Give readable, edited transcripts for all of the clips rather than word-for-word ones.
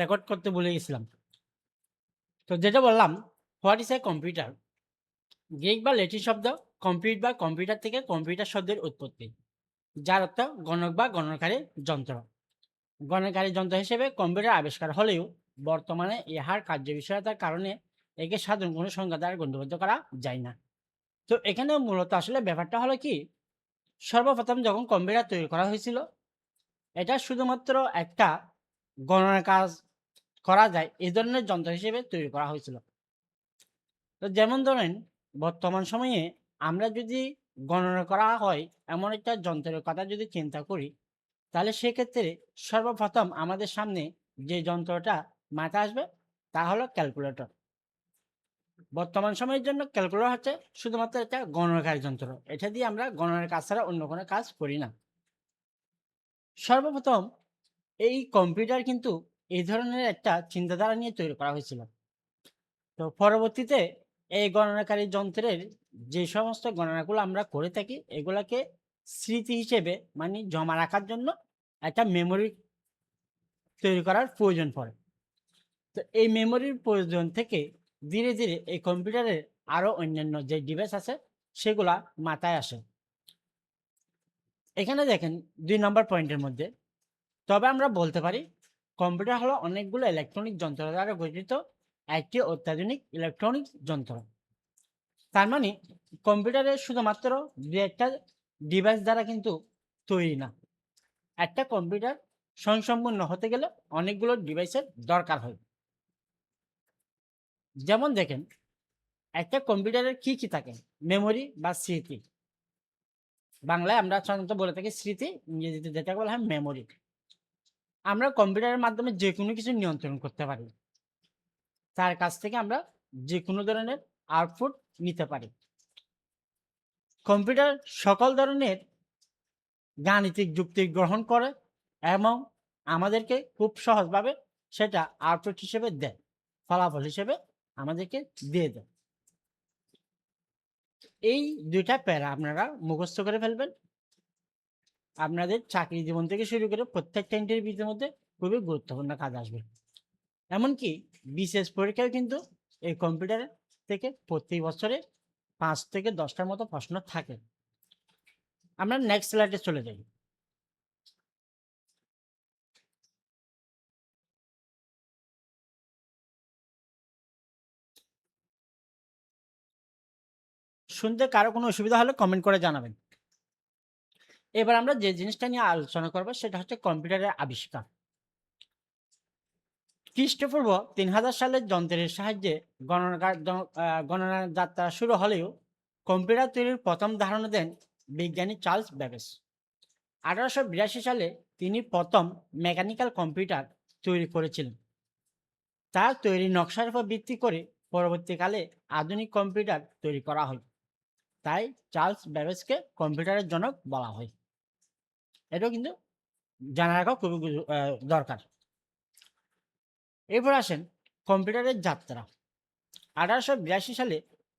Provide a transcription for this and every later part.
Record করতে ভুলে গেছিলাম। তো যেটা বললাম, what is a computer? Greek বা ল্যাটিন শব্দ কম্পিউট বা কম্পিউটার থেকে কম্পিউটার শব্দের উৎপত্তি, যার অর্থ গণক বা গণনকারী যন্ত্র। গণনকারী যন্ত্র হিসেবে কম্পিউটার আবিষ্কার হলেও বর্তমানে ইহার কার্যবিষয়তার কারণে একে সাধারণ কোনো সংজ্ঞা দ্বারা গণ্যবদ্ধ করা যায় না। তো এখানে মূলত আসলে ব্যাপারটা হলো কি, সর্বপ্রথম যখন কম্পিউটার তৈরি করা হয়েছিল, এটা শুধুমাত্র একটা গণনার কাজ করা যায় এই ধরনের যন্ত্র হিসেবে তৈরি করা হয়েছিল। তো যেমন ধরেন, বর্তমান সময়ে আমরা যদি গণনা করা হয় এমন একটা যন্ত্রের কথা যদি চিন্তা করি, তাহলে সেক্ষেত্রে সর্বপ্রথম আমাদের সামনে যে যন্ত্রটা মাথায় আসবে তা হলো ক্যালকুলেটর। বর্তমান সময়ের জন্য ক্যালকুলেটর হচ্ছে শুধুমাত্র একটা গণনাকারী যন্ত্র। এটা দিয়ে আমরা গণনার কাজ ছাড়া অন্য কোনো কাজ করি না। সর্বপ্রথম এই কম্পিউটার কিন্তু এই ধরনের একটা চিন্তাধারা নিয়ে তৈরি করা হয়েছিল। তো পরবর্তীতে এই গণনাকারী যন্ত্রের যে সমস্ত গণনাগুলো আমরা করে থাকি এগুলাকে স্মৃতি হিসেবে মানে জমা রাখার জন্য একটা মেমোরি তৈরি করার প্রয়োজন পড়ে। তো এই মেমোরির প্রয়োজন থেকে ধীরে ধীরে এই কম্পিউটারের আরো অন্যান্য যে ডিভাইস আছে সেগুলা মাথায় আসে। এখানে দেখেন ২ নম্বর পয়েন্টের মধ্যে, তবে আমরা বলতে পারি কম্পিউটার হলো অনেকগুলো ইলেকট্রনিক যন্ত্র দ্বারা গঠিত একটি অত্যাধুনিক ইলেকট্রনিক যন্ত্র। তার মানে কম্পিউটারে শুধুমাত্র দু একটা ডিভাইস দ্বারা কিন্তু তৈরি না। একটা কম্পিউটার স্বয়ংসম্পূর্ণ হতে গেলে অনেকগুলো ডিভাইসের দরকার হয়। যেমন দেখেন, একটা কম্পিউটারের কি কি থাকে? মেমোরি বা স্মৃতি। বাংলায় আমরা সাধারণত বলে থাকি স্মৃতি, ইংরেজিতে যেটা বলা হয় মেমোরি। আমরা কম্পিউটারের মাধ্যমে যে কোনো কিছু নিয়ন্ত্রণ করতে পারি, তার কাছ থেকে আমরা যে কোনো ধরনের আউটপুট নিতে পারি। কম্পিউটার সকল ধরনের গাণিতিক যুক্তি গ্রহণ করে এবং আমাদেরকে খুব সহজভাবে সেটা আউটপুট হিসেবে দেয়, ফলাফল হিসেবে আমাদেরকে দিয়ে দেয়। এই ২টা প্যারা আপনারা মুখস্থ করে ফেলবেন। আপনাদের চাকরি জীবন থেকে শুরু করে প্রত্যেকটা ইন্টারভিউর মধ্যে খুবই গুরুত্বপূর্ণ কাজ আসবে। এমনকি বিশেষ পরীক্ষায় কিন্তু এই কম্পিউটার থেকে প্রতি বছরে ৫ থেকে ১০টার মতো প্রশ্ন থাকে। আমরা নেক্সট স্লাইডে চলে যাই। শুনতে কারো কোনো অসুবিধা হলে কমেন্ট করে জানাবেন। এবার আমরা যে জিনিসটা নিয়ে আলোচনা করব সেটা হচ্ছে কম্পিউটারের আবিষ্কার। খ্রিস্টপূর্ব ৩০০০ সালের যন্ত্রের সাহায্যে গণনার যাত্রা শুরু হলেও কম্পিউটার তৈরির প্রথম ধারণা দেন বিজ্ঞানী চার্লস ব্যাবেজ। ১৮৮২ সালে তিনি প্রথম মেকানিক্যাল কম্পিউটার তৈরি করেছিলেন। তার তৈরি নকশার উপর ভিত্তি করে পরবর্তীকালে আধুনিক কম্পিউটার তৈরি করা হয়। তাই চার্লস ব্যাবেজকে কম্পিউটারের জনক বলা হয়। এটাও কিন্তু জানা রাখা খুবই দরকার। এরপর আসেন কম্পিউটারের যাত্রা। ১৮৮২ সালে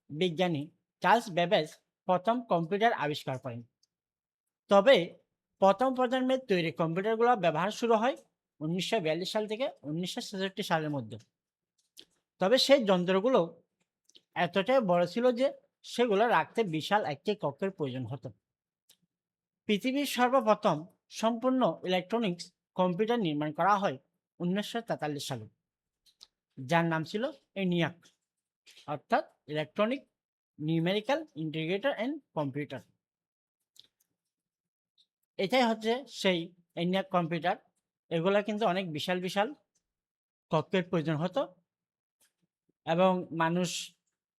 বিজ্ঞানী চার্লস ব্যাবেজ প্রথম কম্পিউটার আবিষ্কার করেন। তবে প্রথম প্রজন্মের তৈরি কম্পিউটারগুলো ব্যবহার শুরু হয় ১৯৪২ সাল থেকে ১৯৬৬ সালের মধ্যে। তবে সেই যন্ত্রগুলো এতটাই বড় ছিল যে সেগুলো রাখতে বিশাল একটি কক্ষের প্রয়োজন হতো। পৃথিবীর সর্বপ্রথম সম্পূর্ণ ইলেকট্রনিক্স কম্পিউটার নির্মাণ করা হয় ১৯৪৩ সালে, যার নাম ছিল ENIAC, অর্থাৎ electronic numerical integrator and computer. এটাই হচ্ছে সেই ENIAC কম্পিউটার। এগুলা কিন্তু অনেক বিশাল বিশাল কক্ষের প্রয়োজন হতো এবং মানুষ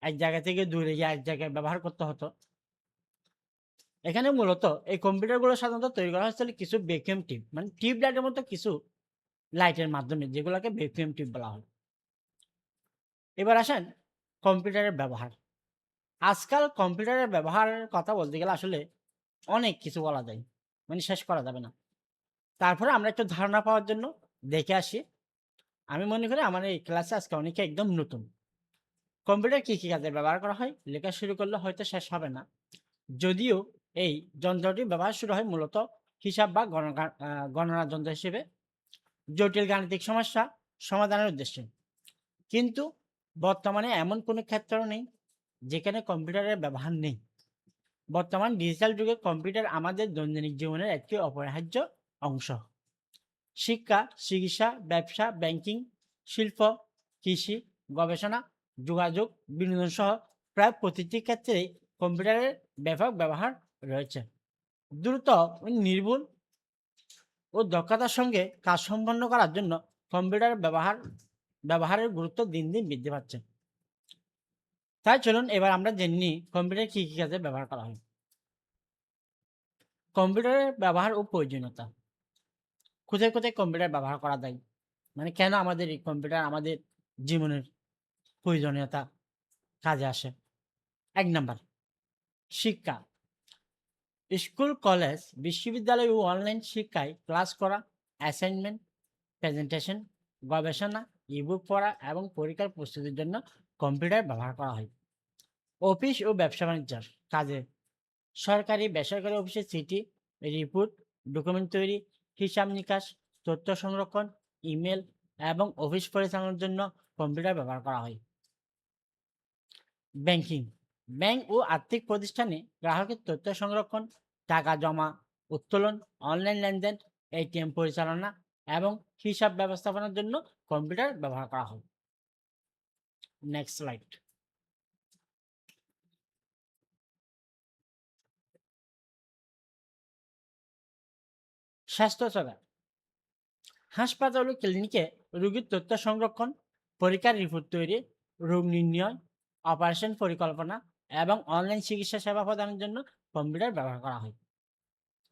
এক জায়গা থেকে দূরে গিয়ে এক জায়গায় ব্যবহার করতে হতো। এখানে মূলত এই কম্পিউটারগুলো সাধারণত তৈরি করা হয়েছিল কিছু ভ্যাকুয়াম টিউব, মানে টিউব লাইটের মতো কিছু লাইটের মাধ্যমে, যেগুলোকে ভ্যাকুয়াম টিউব বলা হয়। এবার আসেন কম্পিউটারের ব্যবহার। আজকাল কম্পিউটারের ব্যবহারের কথা বলতে গেলে আসলে অনেক কিছু বলা যায়, মানে শেষ করা যাবে না। তারপরে আমরা একটু ধারণা পাওয়ার জন্য দেখে আসি। আমি মনে করি আমার এই ক্লাসে আজকে অনেকে একদম নতুন। কম্পিউটার কি কি কাজে ব্যবহার করা হয় লেখা শুরু করলে হয়তো শেষ হবে না। যদিও এই যন্ত্রটির ব্যবহার শুরু হয় মূলত হিসাব বা গণনা যন্ত্র হিসেবে। জটিল গাণিতিক সমস্যা সমাধানের উদ্দেশ্যে। কিন্তু বর্তমানে এমন কোনো ক্ষেত্র নেই যেখানে কম্পিউটারের ব্যবহার নেই। বর্তমান ডিজিটাল যুগে কম্পিউটার আমাদের দৈনন্দিন জীবনের একটি অপরিহার্য অংশ। শিক্ষা, চিকিৎসা, ব্যবসা, ব্যাংকিং, শিল্প, কৃষি, গবেষণা, যোগাযোগ, বিনোদন সহ প্রায় প্রতিটি ক্ষেত্রেই কম্পিউটারের ব্যাপক ব্যবহার রয়েছে। দ্রুত ও নির্ভুল ও দক্ষতার সঙ্গে কাজ সম্পন্ন করার জন্য কম্পিউটার ব্যবহারের গুরুত্ব দিন দিন বৃদ্ধি পাচ্ছে। তাই চলুন এবার আমরা জেনে নিই কম্পিউটার কী কী কাজে ব্যবহার করা হয়। কম্পিউটারের ব্যবহার ও প্রয়োজনীয়তা। কোথায় কোথায় কম্পিউটার ব্যবহার করা যায়, মানে কেন আমাদের এই কম্পিউটার আমাদের জীবনের প্রয়োজনীয়তা কাজে আসে। ১ নাম্বার, শিক্ষা। স্কুল, কলেজ, বিশ্ববিদ্যালয় ও অনলাইন শিক্ষায় ক্লাস করা, অ্যাসাইনমেন্ট, প্রেজেন্টেশন, গবেষণা, ইবুক পড়া এবং পরীক্ষার প্রস্তুতির জন্য কম্পিউটার ব্যবহার করা হয়। অফিস ও ব্যবসা বাণিজ্যের কাজে সরকারি বেসরকারি অফিসে চিঠি, রিপোর্ট, ডকুমেন্ট তৈরি, হিসাব নিকাশ, তথ্য সংরক্ষণ, ইমেল এবং অফিস পরিচালনার জন্য কম্পিউটার ব্যবহার করা হয়। ব্যাংকিং, ব্যাংক ও আর্থিক প্রতিষ্ঠানে গ্রাহকের তথ্য সংরক্ষণ, টাকা জমা, উত্তোলন, অনলাইন লেনদেন, এটিএম পরিচালনা এবং হিসাব ব্যবস্থাপনার জন্য কম্পিউটার ব্যবহার করা হয়। Next slide. স্বাস্থ্যসেবা, হাসপাতাল ও ক্লিনিকে রোগীর তথ্য সংরক্ষণ, পরীক্ষার রিপোর্ট তৈরি, রোগ নির্ণয়, অপারেশন পরিকল্পনা এবং অনলাইন চিকিৎসা সেবা প্রদানের জন্য কম্পিউটার ব্যবহার করা হয়।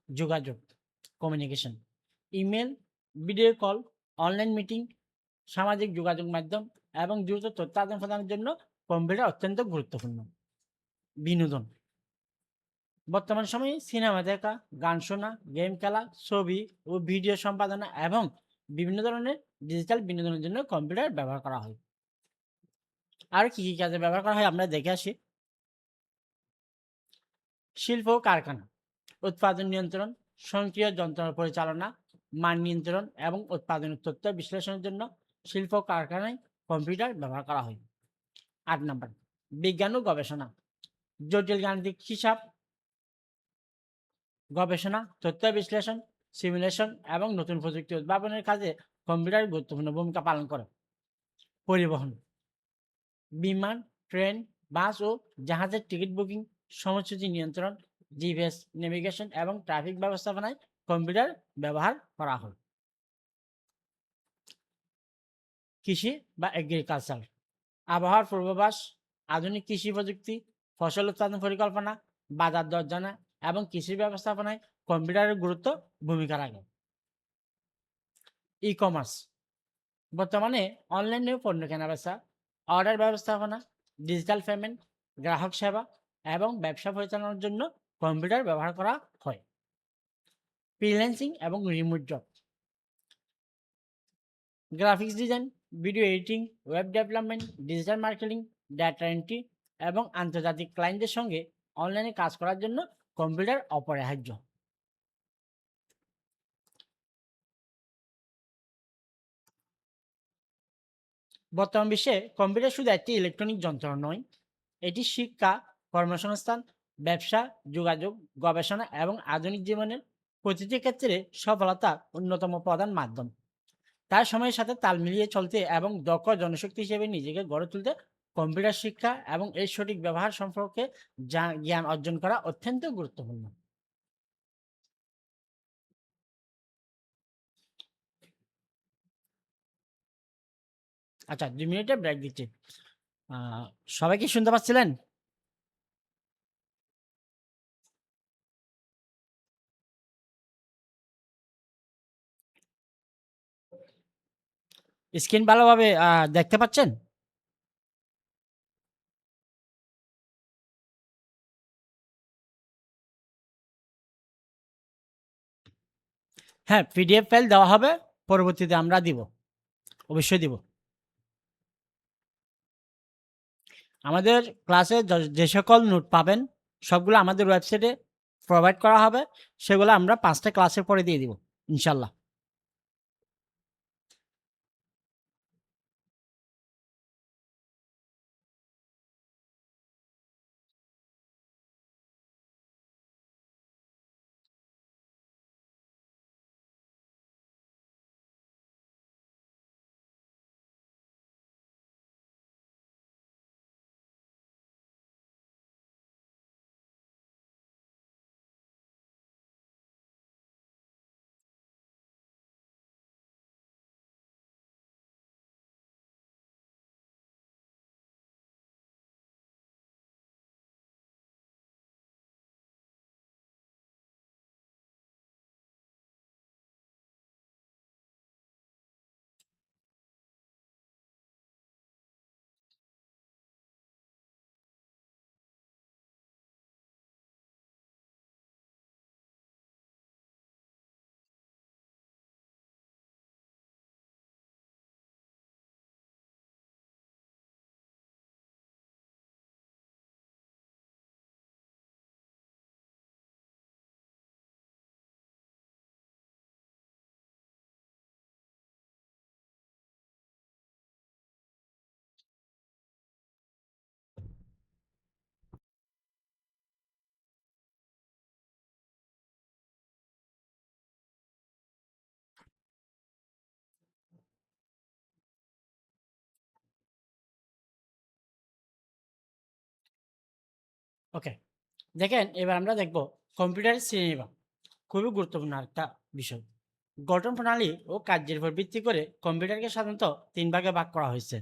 যোগাযোগ, communication, email, video call, online meeting, সামাজিক যোগাযোগ মাধ্যম এবং দ্রুত তথ্য আদান প্রদানের জন্য কম্পিউটার অত্যন্ত গুরুত্বপূর্ণ। বিনোদন, বর্তমান সময়ে সিনেমা দেখা, গান শোনা, গেম খেলা, ছবি ও ভিডিও সম্পাদনা এবং বিভিন্ন ধরনের ডিজিটাল বিনোদনের জন্য কম্পিউটার ব্যবহার করা হয়। আর কি কি কাজে ব্যবহার করা হয় আমরা দেখে আসি। শিল্প ও কারখানা, উৎপাদন নিয়ন্ত্রণ, স্বয়ংক্রিয় যন্ত্র পরিচালনা, মান নিয়ন্ত্রণ এবং উৎপাদনের তথ্য বিশ্লেষণের জন্য শিল্প ও কারখানায় কম্পিউটার ব্যবহার করা হয়। ৮ নম্বর, বিজ্ঞান ও গবেষণা, জটিল গাণিতিক হিসাব, গবেষণা, তথ্য বিশ্লেষণ, সিমুলেশন এবং নতুন প্রযুক্তি উদ্ভাবনের কাজে কম্পিউটার গুরুত্বপূর্ণ ভূমিকা পালন করে। পরিবহন, বিমান, ট্রেন, বাস ও জাহাজের টিকিট বুকিং, সময়সূচি নিয়ন্ত্রণ, জিপিএস নেভিগেশন এবং ট্রাফিক ব্যবস্থাপনায় কম্পিউটার ব্যবহার করা হয়। কৃষি বা এগ্রিকালচার, আবহাওয়ার পূর্বাভাস, আধুনিক কৃষি প্রযুক্তি, ফসল উৎপাদন পরিকল্পনা, বাজার দর জানা এবং কৃষি ব্যবস্থাপনায় কম্পিউটারের গুরুত্ব ভূমিকা রাখে। ই কমার্স, বর্তমানে অনলাইনে পণ্য কেনাবেচা, অর্ডার ব্যবস্থাপনা, ডিজিটাল পেমেন্ট, গ্রাহক সেবা এবং ব্যবসা পরিচালনার জন্য কম্পিউটার ব্যবহার করা হয়। ফ্রিল্যান্সিং এবং remote job, graphics design, video editing, web development, digital marketing, data entry এবং আন্তর্জাতিক ক্লায়েন্টদের সঙ্গে অনলাইনে কাজ করার জন্য কম্পিউটার অপরিহার্য। বর্তমান বিশ্বে কম্পিউটার শুধু একটি ইলেকট্রনিক যন্ত্র নয়, এটি শিক্ষা, কর্মসংস্থান, ব্যবসা, যোগাযোগ, গবেষণা এবং আধুনিক জীবনের প্রতিটি ক্ষেত্রে সফলতার অন্যতম প্রধান মাধ্যম। তাই সময়ের সাথে তাল মিলিয়ে চলতে এবং দক্ষ জনশক্তি হিসেবে নিজেকে গড়ে তুলতে কম্পিউটার শিক্ষা এবং এর সঠিক ব্যবহার সম্পর্কে জ্ঞান অর্জন করা অত্যন্ত গুরুত্বপূর্ণ। আচ্ছা, 2 মিনিটের ব্রেক দিচ্ছি। আহ, সবাই কি শুনতে পাচ্ছিলেন? স্ক্রিন ভালোভাবে দেখতে পাচ্ছেন? হ্যাঁ, পিডিএফ ফাইল দেওয়া হবে, পরবর্তীতে আমরা দিব, অবশ্যই দিব। আমাদের ক্লাসে যে সকল নোট পাবেন সবগুলো আমাদের ওয়েবসাইটে প্রোভাইড করা হবে, সেগুলো আমরা 5টা ক্লাসের পরে দিয়ে দিব ইনশাল্লাহ। ওকে, দেখেন এবার আমরা দেখব কম্পিউটারের শ্রেণীবিভাগ। খুবই গুরুত্বপূর্ণ একটা বিষয়। গঠন প্রণালী ও কার্যের উপর ভিত্তি করে কম্পিউটারকে সাধারণত ৩ ভাগে ভাগ করা হয়েছে।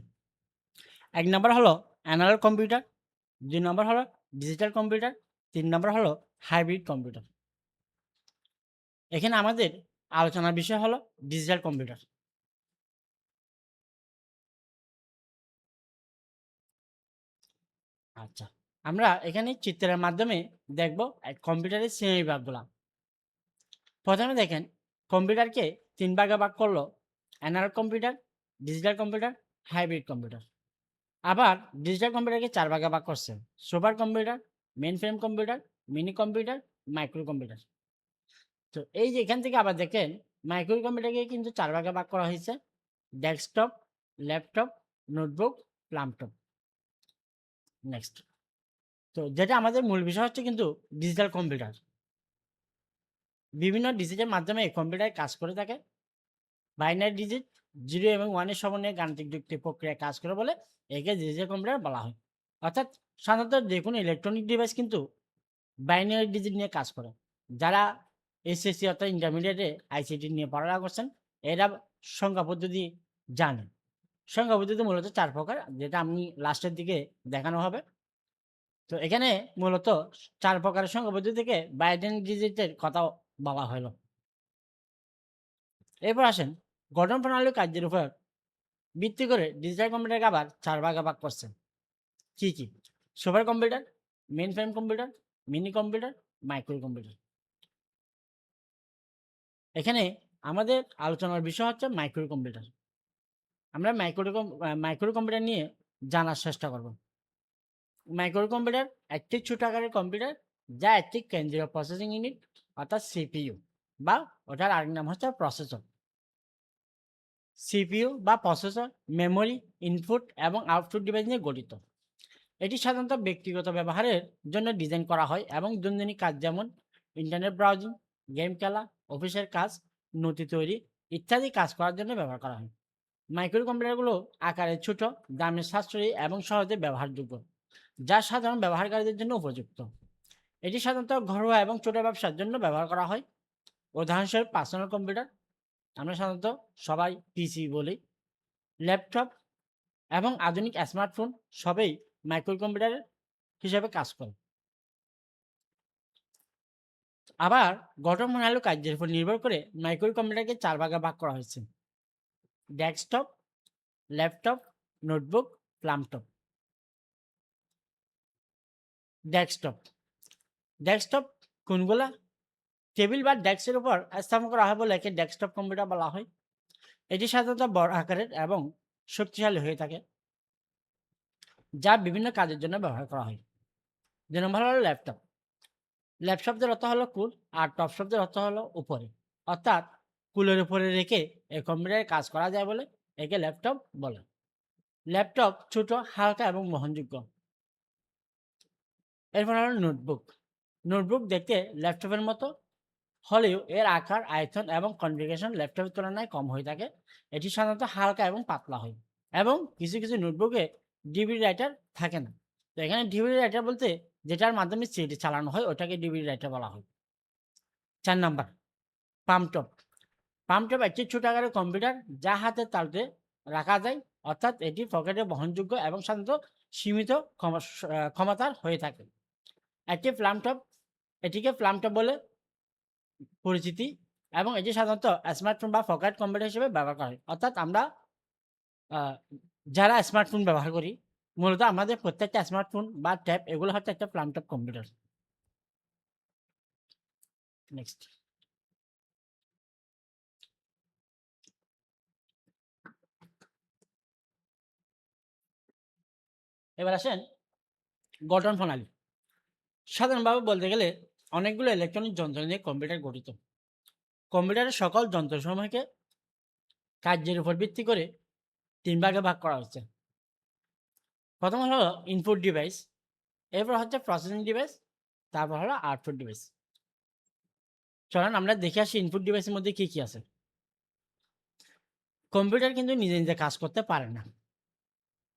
১ নম্বর হলো অ্যানালগ কম্পিউটার, ২ নম্বর হলো ডিজিটাল কম্পিউটার, ৩ নম্বর হলো হাইব্রিড কম্পিউটার। এখানে আমাদের আলোচনার বিষয় হলো ডিজিটাল কম্পিউটার। আচ্ছা, আমরা এখানে চিত্রের মাধ্যমে দেখব কম্পিউটারের শ্রেণীবিভাগগুলা। প্রথমে দেখেন কম্পিউটারকে ৩ ভাগে ভাগ করলো analog computer, digital computer, hybrid computer. আবার ডিজিটাল কম্পিউটারকে ৪ ভাগে ভাগ করছে। Super computer, main frame computer, mini computer, micro computer. তো এই যে এখান থেকে আবার দেখেন মাইক্রো কম্পিউটারকে কিন্তু ৪ ভাগে ভাগ করা হয়েছে। Desktop, laptop, notebook, laptop. Next. তো যেটা আমাদের মূল বিষয় হচ্ছে কিন্তু ডিজিটাল কম্পিউটার। বিভিন্ন ডিজিটের মাধ্যমে কম্পিউটার কাজ করে থাকে। বাইনারি ডিজিট 0 এবং 1 এর সমন্বয়ে গাণিতিক যুক্তি প্রক্রিয়ায় কাজ করে বলে একে ডিজিটাল কম্পিউটার বলা হয়। অর্থাৎ সাধারণত যেকোনো ইলেকট্রনিক ডিভাইস কিন্তু বাইনারি ডিজিট নিয়ে কাজ করে। যারা এসএসসি অর্থাৎ ইন্টারমিডিয়েটে আইসিটি নিয়ে পড়ালেখা করছেন, এরা সংখ্যা পদ্ধতি জানে। সংখ্যা পদ্ধতি মূলত ৪ প্রকার, যেটা আমি লাস্টের দিকে দেখানো হবে। তো এখানে মূলত ৪ প্রকারের সংখ্যা পদ্ধতি থেকে বাইনারি ডিজিটের কথা বলা হলো। এরপর আসেন গঠন প্রণালী ও কার্যের উপর ভিত্তি করে ডিজিটাল কম্পিউটারকে আবার ৪ ভাগে ভাগ করছে। কি, কি? Super computer, main frame computer, mini computer, micro computer. এখানে আমাদের আলোচনার বিষয় হচ্ছে মাইক্রো কম্পিউটার। আমরা মাইক্রো কম্পিউটার নিয়ে জানার চেষ্টা করব। মাইক্রো কম্পিউটার একটি ছোট আকারের কম্পিউটার যা একটি কেন্দ্রীয় প্রসেসিং ইউনিট অর্থাৎ সিপিইউ বা ওটার আরেক নাম হচ্ছে প্রসেসর। সিপিইউ বা প্রসেসর মেমোরি, ইনপুট এবং আউটপুট ডিভাইস নিয়ে গঠিত। এটি সাধারণত ব্যক্তিগত ব্যবহারের জন্য ডিজাইন করা হয় এবং দৈনন্দিন কাজ যেমন ইন্টারনেট ব্রাউজিং, গেম খেলা, অফিসের কাজ, নথি তৈরি ইত্যাদি কাজ করার জন্য ব্যবহার করা হয়। মাইক্রো কম্পিউটারগুলো আকারে ছোট, দামে সাশ্রয়ী এবং সহজে ব্যবহারযোগ্য, যা সাধারণ ব্যবহারকারীদের জন্য উপযুক্ত। এটি সাধারণত ঘরোয়া এবং ছোট ব্যবসার জন্য ব্যবহার করা হয়। উদাহরণস্বরূপ পার্সোনাল কম্পিউটার, আমরা সাধারণত সবাই পিসি বলি, ল্যাপটপ এবং আধুনিক স্মার্টফোন সবই মাইক্রো কম্পিউটার হিসেবে কাজ করে। আবার গঠন প্রণালী ও কার্যের উপর নির্ভর করে মাইক্রো কম্পিউটারকে ৪ ভাগে ভাগ করা হয়েছে। Desktop, laptop, notebook, laptop. Desktop, desktop কোনগুলা? টেবিল বা ডেস্কের উপর স্থাপন করা হয় বলে একে ডেস্কটপ কম্পিউটার বলা হয়। এটি সাধারণত বড় আকারের এবং শক্তিশালী হয়ে থাকে, যা বিভিন্ন কাজের জন্য ব্যবহার করা হয়। ২ নম্বর হলো ল্যাপটপ। ল্যাপ শব্দের অর্থ হলো কুল আর টপ শব্দের অর্থ হলো উপরে। অর্থাৎ কুলের উপরে রেখে এই কম্পিউটারে কাজ করা যায় বলে একে ল্যাপটপ বলে। ল্যাপটপ ছোট, হালকা এবং বহনযোগ্য। এরপর হলো নোটবুক। নোটবুক দেখতে ল্যাপটপের মতো হলেও এর আকার, আয়তন এবং কনফিগারেশন ল্যাপটপের তুলনায় কম হয়ে থাকে। এটি সাধারণত হালকা এবং পাতলা হয় এবং কিছু, কিছু নোটবুকে ডিভিডি রাইটার থাকে না। তো এখানে ডিভিডি রাইটার বলতে যেটার মাধ্যমে সিডি চালানো হয় ওটাকে ডিভিডি রাইটার বলা হয়। ৪ নাম্বার পামটপ। পামটপ একটি ছোট আকারের কম্পিউটার যা হাতের তালুতে রাখা যায়, অর্থাৎ এটি পকেটে বহনযোগ্য এবং সাধারণত সীমিত ক্ষমতার হয়ে থাকে। একটি ল্যাপটপ, এটিকে ল্যাপটপ বলে পরিচিতি এবং এটি সাধারণত স্মার্টফোন বা পকেট কম্পিউটার হিসেবে ব্যবহার করা হয়। অর্থাৎ আমরা যারা স্মার্টফোন ব্যবহার করি, মূলত আমাদের প্রত্যেকটা স্মার্টফোন বা ট্যাব এগুলো হচ্ছে একটা ল্যাপটপ কম্পিউটার। নেক্সট। এবার আসেন গঠন প্রণালী। সাধারণভাবে বলতে গেলে অনেকগুলো ইলেকট্রনিক যন্ত্র নিয়ে কম্পিউটার গঠিত। কম্পিউটারের সকল যন্ত্রসমূহকে কার্যের উপর ভিত্তি করে ৩ ভাগে ভাগ করা হচ্ছে। প্রথম হলো ইনপুট ডিভাইস, এরপর হচ্ছে প্রসেসিং ডিভাইস, তারপর হলো আউটপুট ডিভাইস। চলেন আমরা দেখে আসি ইনপুট ডিভাইসের মধ্যে কি, কি আছে। কম্পিউটার কিন্তু নিজে, নিজে কাজ করতে পারে না।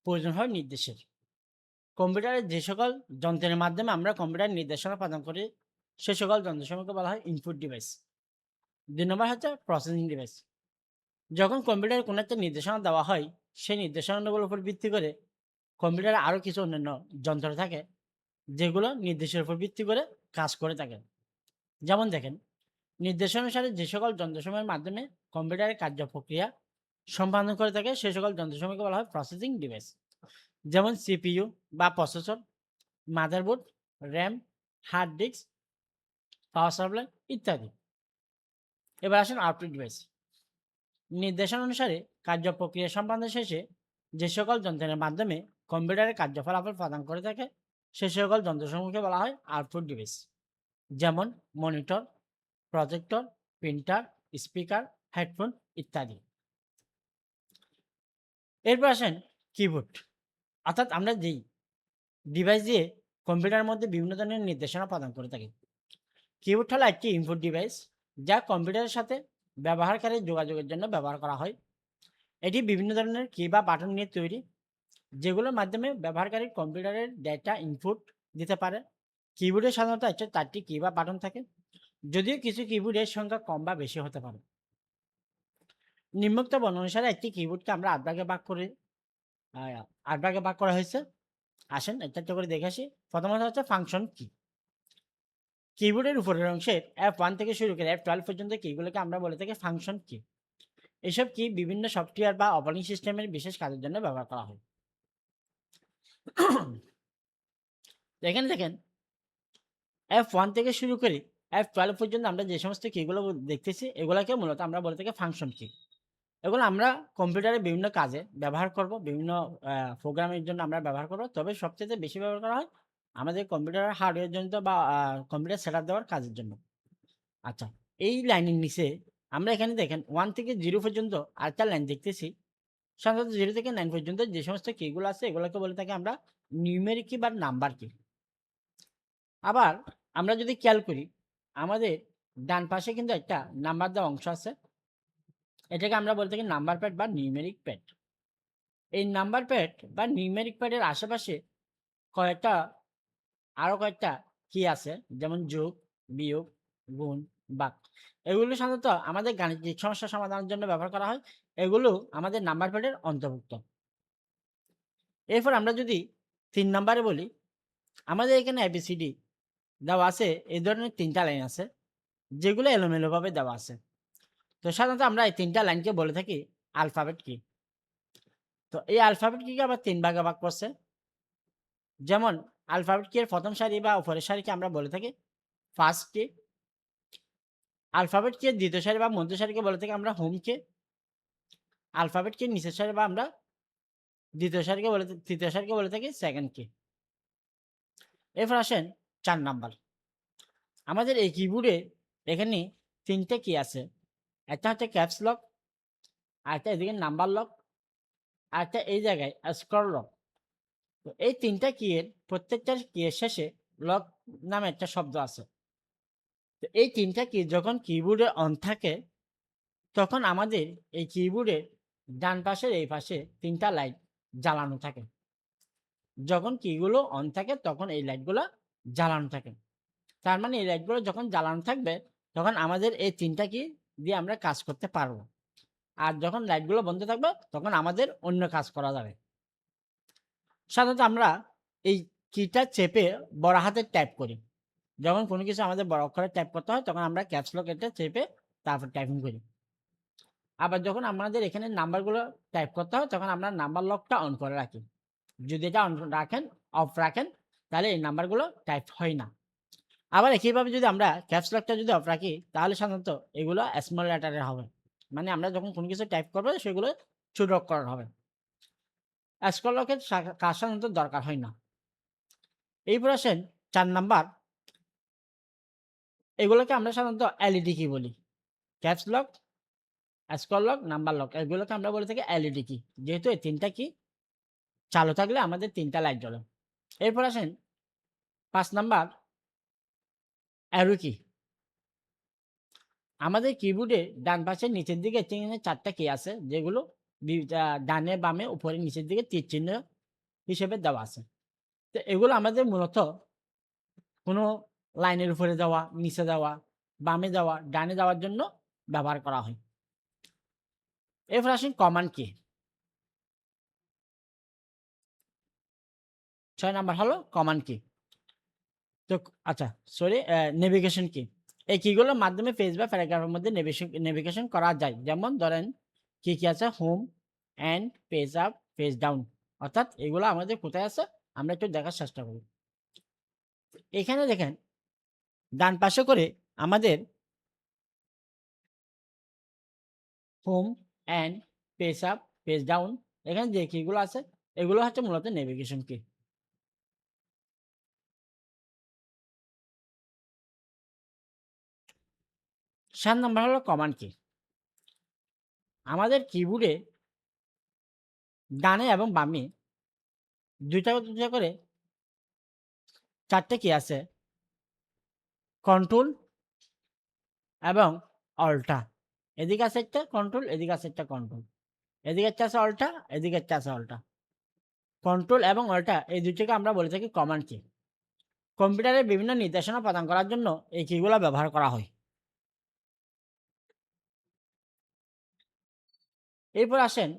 প্রয়োজন হয় নির্দেশের। কম্পিউটারের যে সকল যন্ত্রের মাধ্যমে আমরা কম্পিউটার নির্দেশনা প্রদান করি সে সকল যন্ত্রসমূহকে বলা হয় ইনপুট ডিভাইস। ২ নম্বর হচ্ছে প্রসেসিং ডিভাইস। যখন কম্পিউটারে কোনো একটা নির্দেশনা দেওয়া হয়, সেই নির্দেশনাগুলোর উপর ভিত্তি করে কম্পিউটারে আরও কিছু অন্যান্য যন্ত্র থাকে, যেগুলো নির্দেশের উপর ভিত্তি করে কাজ করে থাকে। যেমন দেখেন, নির্দেশানুসারে যে সকল যন্ত্রসমূহের মাধ্যমে কম্পিউটারের কার্যপ্রক্রিয়া সম্পাদন করে থাকে সে সকল যন্ত্রসমূহকে বলা হয় প্রসেসিং ডিভাইস। যেমন সিপিইউ বা processor, motherboard, RAM, hard disk, power supply ইত্যাদি। এবার আসেন আউটপুট ডিভাইস। নির্দেশানুসারে কার্যপ্রক্রিয়া সম্পাদন শেষে যে সকল যন্ত্রের মাধ্যমে কম্পিউটারের কার্যফলাফল প্রদান করে থাকে সে সকল যন্ত্রসমূহকে বলা হয় আউটপুট ডিভাইস। যেমন monitor, projector, printer, speaker, headphone ইত্যাদি। এরপর আসেন কিবোর্ড, অর্থাৎ আমরা যেই ডিভাইস দিয়ে কম্পিউটারের মধ্যে বিভিন্ন ধরনের নির্দেশনা প্রদান করে থাকি। কিবোর্ড হলো একটি ইনপুট ডিভাইস যা কম্পিউটারের সাথে ব্যবহারকারীর যোগাযোগের জন্য ব্যবহার করা হয়। এটি বিভিন্ন ধরনের কি বা বাটন নিয়ে তৈরি, যেগুলোর মাধ্যমে ব্যবহারকারী কম্পিউটারের ডেটা ইনপুট দিতে পারে। কিবোর্ডে সাধারণত 4টি কি বা বাটন থাকে, যদিও কিছু কিবোর্ডের সংখ্যা কম বা বেশি হতে পারে। নিম্নোক্ত বর্ণনা অনুসারে একটি কিবোর্ডকে আমরা 8 ভাগে ভাগ করে 8 ভাগে ভাগ করা হয়েছে। আসেন একটা একটা করে দেখে আসি। প্রথমত হচ্ছে ফাংশন কি। কিবোর্ডের উপরের অংশের F1 থেকে শুরু করে F12 পর্যন্ত কিগুলোকে আমরা বলে থাকি ফাংশন কি। এসব কি বিভিন্ন সফটওয়্যার বা অপারেটিং সিস্টেমের বিশেষ কাজের জন্য ব্যবহার করা হয়। এখানে দেখেন F1 থেকে শুরু করে F12 পর্যন্ত আমরা যে সমস্ত কিগুলো দেখতেছি এগুলাকে মূলত আমরা বলে থাকি ফাংশন কি। এগুলো আমরা কম্পিউটারে বিভিন্ন কাজে ব্যবহার করব, বিভিন্ন প্রোগ্রামের জন্য আমরা ব্যবহার করব। তবে সবচেয়ে বেশি ব্যবহার করা হয় আমাদের কম্পিউটারের হার্ডওয়্যার জনিত বা কম্পিউটার সেটআপ দেওয়ার কাজের জন্য। আচ্ছা, এই লাইনের নিচে আমরা এখানে দেখেন 1 থেকে 0 পর্যন্ত আরেকটা লাইন দেখতেছি। সাধারণত 0 থেকে 9 পর্যন্ত যে সমস্ত কিগুলো আছে এগুলোকে বলে থাকি আমরা নিউমেরিক কি বা নাম্বার কি। আবার আমরা যদি খেয়াল করি আমাদের ডান পাশে কিন্তু একটা নাম্বার দেওয়া অংশ আছে। এটাকে আমরা বলে থাকি নাম্বার প্যাড বা নিউমেরিক প্যাড। এই নাম্বার প্যাড বা নিউমেরিক প্যাডের আশেপাশে কয়েকটা আরো কয়েকটা কি আছে, যেমন যোগ, বিয়োগ, গুণ, ভাগ। এগুলো সাধারণত আমাদের গাণিতিক সমস্যা সমাধানের জন্য ব্যবহার করা হয়। এগুলো আমাদের নাম্বার প্যাডের অন্তর্ভুক্ত। এরপর আমরা যদি 3 নাম্বারে বলি, আমাদের এখানে ABCD দেওয়া আছে, এই ধরনের 3টা লাইন আছে যেগুলো এলোমেলোভাবে দেওয়া আছে। তো সাধারণত আমরা এই 3টা লাইনকে বলে থাকি আলফাবেট কি। তো এই আলফাবেট কিকে আবার 3 ভাগে ভাগ করছে। যেমন আলফাবেট কি এর প্রথম সারি বা উপরের সারিকে আমরা বলে থাকি ফার্স্ট কি। আলফাবেট কি এর দ্বিতীয় সারি বা মধ্য সারিকে বলে থাকি আমরা হোম কি। আলফাবেট কি এর নিচের সারি বা আমরা তৃতীয় সারিকে বলে থাকি সেকেন্ড কি। এরপর আসেন 4 নাম্বার। আমাদের এই কিবোর্ডে এখানে 3টে কি আছে। একটা হচ্ছে ক্যাপস লক, আরেকটা এদিকে নাম্বার লক, আরেকটা এই জায়গায় স্ক্রল লক। তো এই 3টা কি এর প্রত্যেকটার কি এর শেষে লক নামে একটা শব্দ আছে। তো এই 3টা কি যখন কিবোর্ডে অন থাকে তখন আমাদের এই কিবোর্ডের ডান পাশের এই পাশে 3টা লাইট জ্বালানো থাকে। যখন কিগুলো অন থাকে তখন এই লাইটগুলো জ্বালানো থাকে। তার মানে এই লাইটগুলো যখন জ্বালানো থাকবে তখন আমাদের এই 3টা কি দিয়ে আমরা কাজ করতে পারবো। আর যখন লাইটগুলো বন্ধ থাকবে তখন আমাদের অন্য কাজ করা যাবে। সাধারণত আমরা এই কিটা চেপে বড় হাতে টাইপ করি। যখন কোনো কিছু আমাদের বড় অক্ষরে টাইপ করতে হয় তখন আমরা ক্যাপস লক এটা চেপে তারপর টাইপিং করি। আবার যখন আমাদের এখানে নাম্বারগুলো টাইপ করতে হয় তখন আমরা নাম্বার লকটা অন করে রাখি। যদি এটা অফ রাখেন তাহলে এই নাম্বারগুলো টাইপ হয় না। আবার একইভাবে যদি আমরা ক্যাপস লকটা যদি অফ রাখি তাহলে সাধারণত এগুলো স্মল লেটারের হবে। মানে আমরা যখন কোনো কিছু টাইপ করবো সেগুলো ছোট অক্ষরের হবে। স্মল লকের কাজ সাধারণত দরকার হয় না। এরপর আসেন 4 নাম্বার। এগুলোকে আমরা সাধারণত এলইডি কি বলি। Caps lock, small lock, number lock এগুলোকে আমরা বলে থাকি এলইডি কি। যেহেতু এই 3টা কি চালু থাকলে আমাদের 3টা লাইট জ্বলে। এরপর আসেন 5 নাম্বার অ্যারো কি। আমাদের কিবোর্ডে ডান পাশের নিচের দিকে 4টা কি আছে যেগুলো ডানে, বামে, উপরে, নিচের দিকে তীর চিহ্ন হিসেবে দেওয়া আছে। তো এগুলো আমাদের মূলত কোনো লাইনের উপরে যাওয়া, নিচে যাওয়া, বামে যাওয়া, ডানে যাওয়ার জন্য ব্যবহার করা হয়। এরপর আসেন কমান্ড কি? ৬ নাম্বার হলো কমান্ড কি। তো আচ্ছা সরি নেভিগেশন কি? এই কিগুলোর মাধ্যমে পেজ বা প্যারাগ্রাফের মধ্যে নেভিগেশন করা যায়। যেমন ধরেন কি আছে? Home and page up, page down. অর্থাৎ এগুলো আমাদের কোথায় আছে? আমরা একটু দেখার চেষ্টা করি। এখানে দেখেন ডান পাশে করে আমাদের home and page up, page down এখানে যে কিগুলো আছে এগুলো হচ্ছে মূলত নেভিগেশন কি। ৭ নাম্বার হলো কমান্ড কি। আমাদের কিবোর্ডে ডানে এবং বামে ২টা করে ৪ টে কি আছে। কন্ট্রোল এবং অল্টা। এদিকে আছে একটা কন্ট্রোল, এদিকে আছে একটা কন্ট্রোল। এদিকে একটা আছে অল্টা, এদিকে একটা আছে অল্টা। কন্ট্রোল এবং অল্টা এই ২টিকে আমরা বলে থাকি কমান্ড কি। কম্পিউটারে বিভিন্ন নির্দেশনা প্রদান করার জন্য এই কিগুলা ব্যবহার করা হয়। এরপর আসেন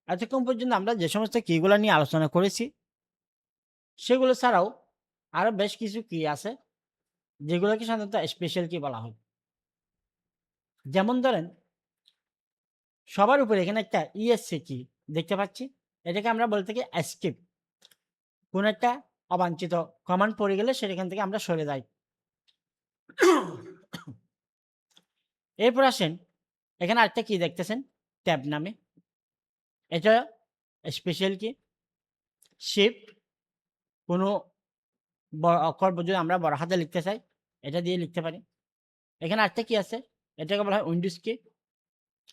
এতক্ষণ পর্যন্ত আমরা যে সমস্ত কিগুলা নিয়ে আলোচনা করেছি সেগুলো ছাড়াও আরো বেশ কিছু কি আছে যেগুলোকে সাধারণত স্পেশাল কি বলা হয়। যেমন ধরেন সবার উপরে এখানে একটা ইএসসি কি দেখতে পাচ্ছি। এটাকে আমরা বলে থাকি এস্কেপ। কোন একটা অবাঞ্ছিত কমান্ড পড়ে গেলে সেখান থেকে আমরা সরে যাই। এরপর আসেন এখানে আরেকটা কি দেখতেছেন ট্যাব নামে। এটা স্পেশাল কি। শিফট কোনো অক্ষর যদি আমরা বড় হাতে লিখতে চাই এটা দিয়ে লিখতে পারি। এখানে আরেকটা কি আছে এটাকে বলা হয় উইন্ডোজ কি।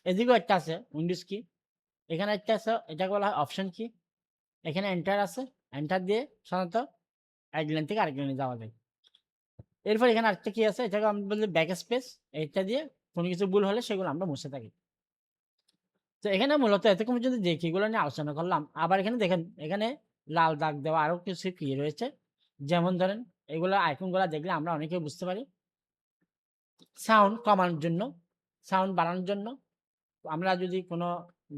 এদিকেও একটা আছে উইন্ডোজ কি। এখানে একটা আছে এটাকে বলা হয় অপশন কি। এখানে এন্টার আছে, এন্টার দিয়ে সাধারণত এক লাইন থেকে আরেক লাইনে যাওয়া যায়। এরপর এখানে আরেকটা কি আছে এটাকে আমরা বলি ব্যাক স্পেস। এটা দিয়ে কোনো কিছু ভুল হলে সেগুলো আমরা মুছে থাকি। তো এখানে মূলত এতক্ষণ পর্যন্ত যে কিগুলো নিয়ে আলোচনা করলাম আবার এখানে দেখেন এখানে লাল দাগ দেওয়া আরো কিছু কি রয়েছে। যেমন ধরেন এগুলো আইকনগুলো দেখলে আমরা অনেকেই বুঝতে পারি। সাউন্ড কমানোর জন্য, সাউন্ড বাড়ানোর জন্য আমরা যদি কোনো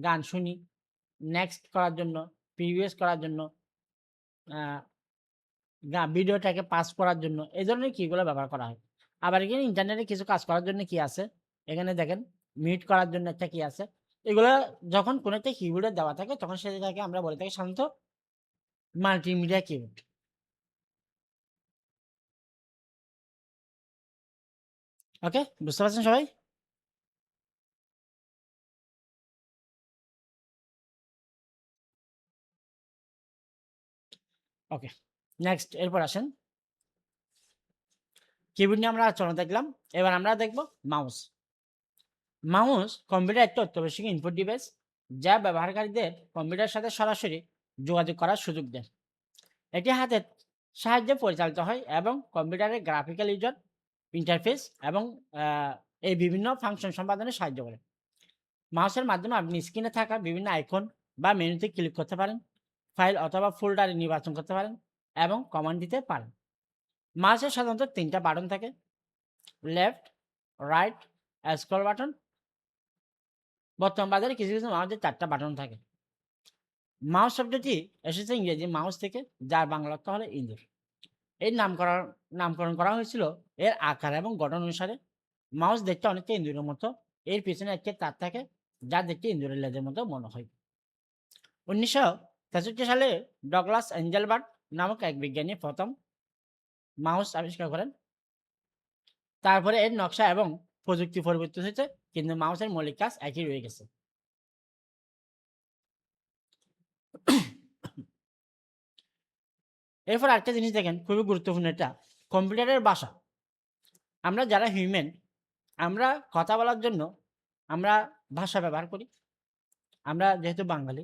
গান শুনি, নেক্সট করার জন্য, প্রিভিয়াস করার জন্য, ভিডিওটাকে পাস করার জন্য এই ধরনের কিগুলো ব্যবহার করা হয়। আবার এখানে ইন্টারনেটে কিছু কাজ করার জন্য কি আছে এখানে দেখেন মিউট করার জন্য একটা কি আছে। এগুলো যখন কোনো একটা কিবোর্ডে দেওয়া থাকে তখন সেটাকে আমরা বলে থাকি সাধারণত মাল্টিমিডিয়া কিবোর্ড। ওকে, বুঝতে পারছেন সবাই? ওকে, নেক্সট এরপর আসেন কিবোর্ড নিয়ে আমরা আলোচনা দেখলাম। এবার আমরা দেখব মাউস। মাউস কম্পিউটার একটা অত্যাবশ্যকীয় ইনপুট ডিভাইস যা ব্যবহারকারীদের কম্পিউটারের সাথে সরাসরি যোগাযোগ করার সুযোগ দেয়। এটি হাতের সাহায্যে পরিচালিত হয় এবং কম্পিউটারের গ্রাফিক্যাল ইউজার ইন্টারফেস এবং এই বিভিন্ন ফাংশন সম্পাদনে সাহায্য করে। মাউসের মাধ্যমে আপনি স্ক্রিনে থাকা বিভিন্ন আইকন বা মেনুতে ক্লিক করতে পারেন, ফাইল অথবা ফোল্ডার নির্বাচন করতে পারেন এবং কমান্ড দিতে পারেন। মাউসের সাধারণত 3টা বাটন থাকে, লেফট, রাইট, স্ক্রল বাটন। বর্তমান বাজারে কিছু কিছু মাউসের 4টা বাটন থাকে। মাউস শব্দটি এসেছে ইংরেজি মাউস থেকে, যার বাংলা অর্থ হলো ইঁদুর। এর নামকরণ করা হয়েছিল এর আকার এবং গঠন অনুসারে। মাউস দেখতে অনেকটা ইঁদুরের মতো। এর পিছনে একটি তার থাকে যা দেখতে ইঁদুরের লেজের মতো মনে হয়। 1963 সালে ডগলাস এঞ্জেলবার্ট নামক এক বিজ্ঞানী প্রথম মাউস আবিষ্কার করেন। তারপরে এর নকশা এবং প্রযুক্তি পরিবর্তিত হয়েছে, কিন্তু মাউসের মৌলিক কাজ একই রয়ে গেছে। এরপর আরেকটা জিনিস দেখেন খুবই গুরুত্বপূর্ণ, এটা কম্পিউটারের ভাষা। আমরা যারা হিউম্যান আমরা কথা বলার জন্য আমরা ভাষা ব্যবহার করি। আমরা যেহেতু বাঙালি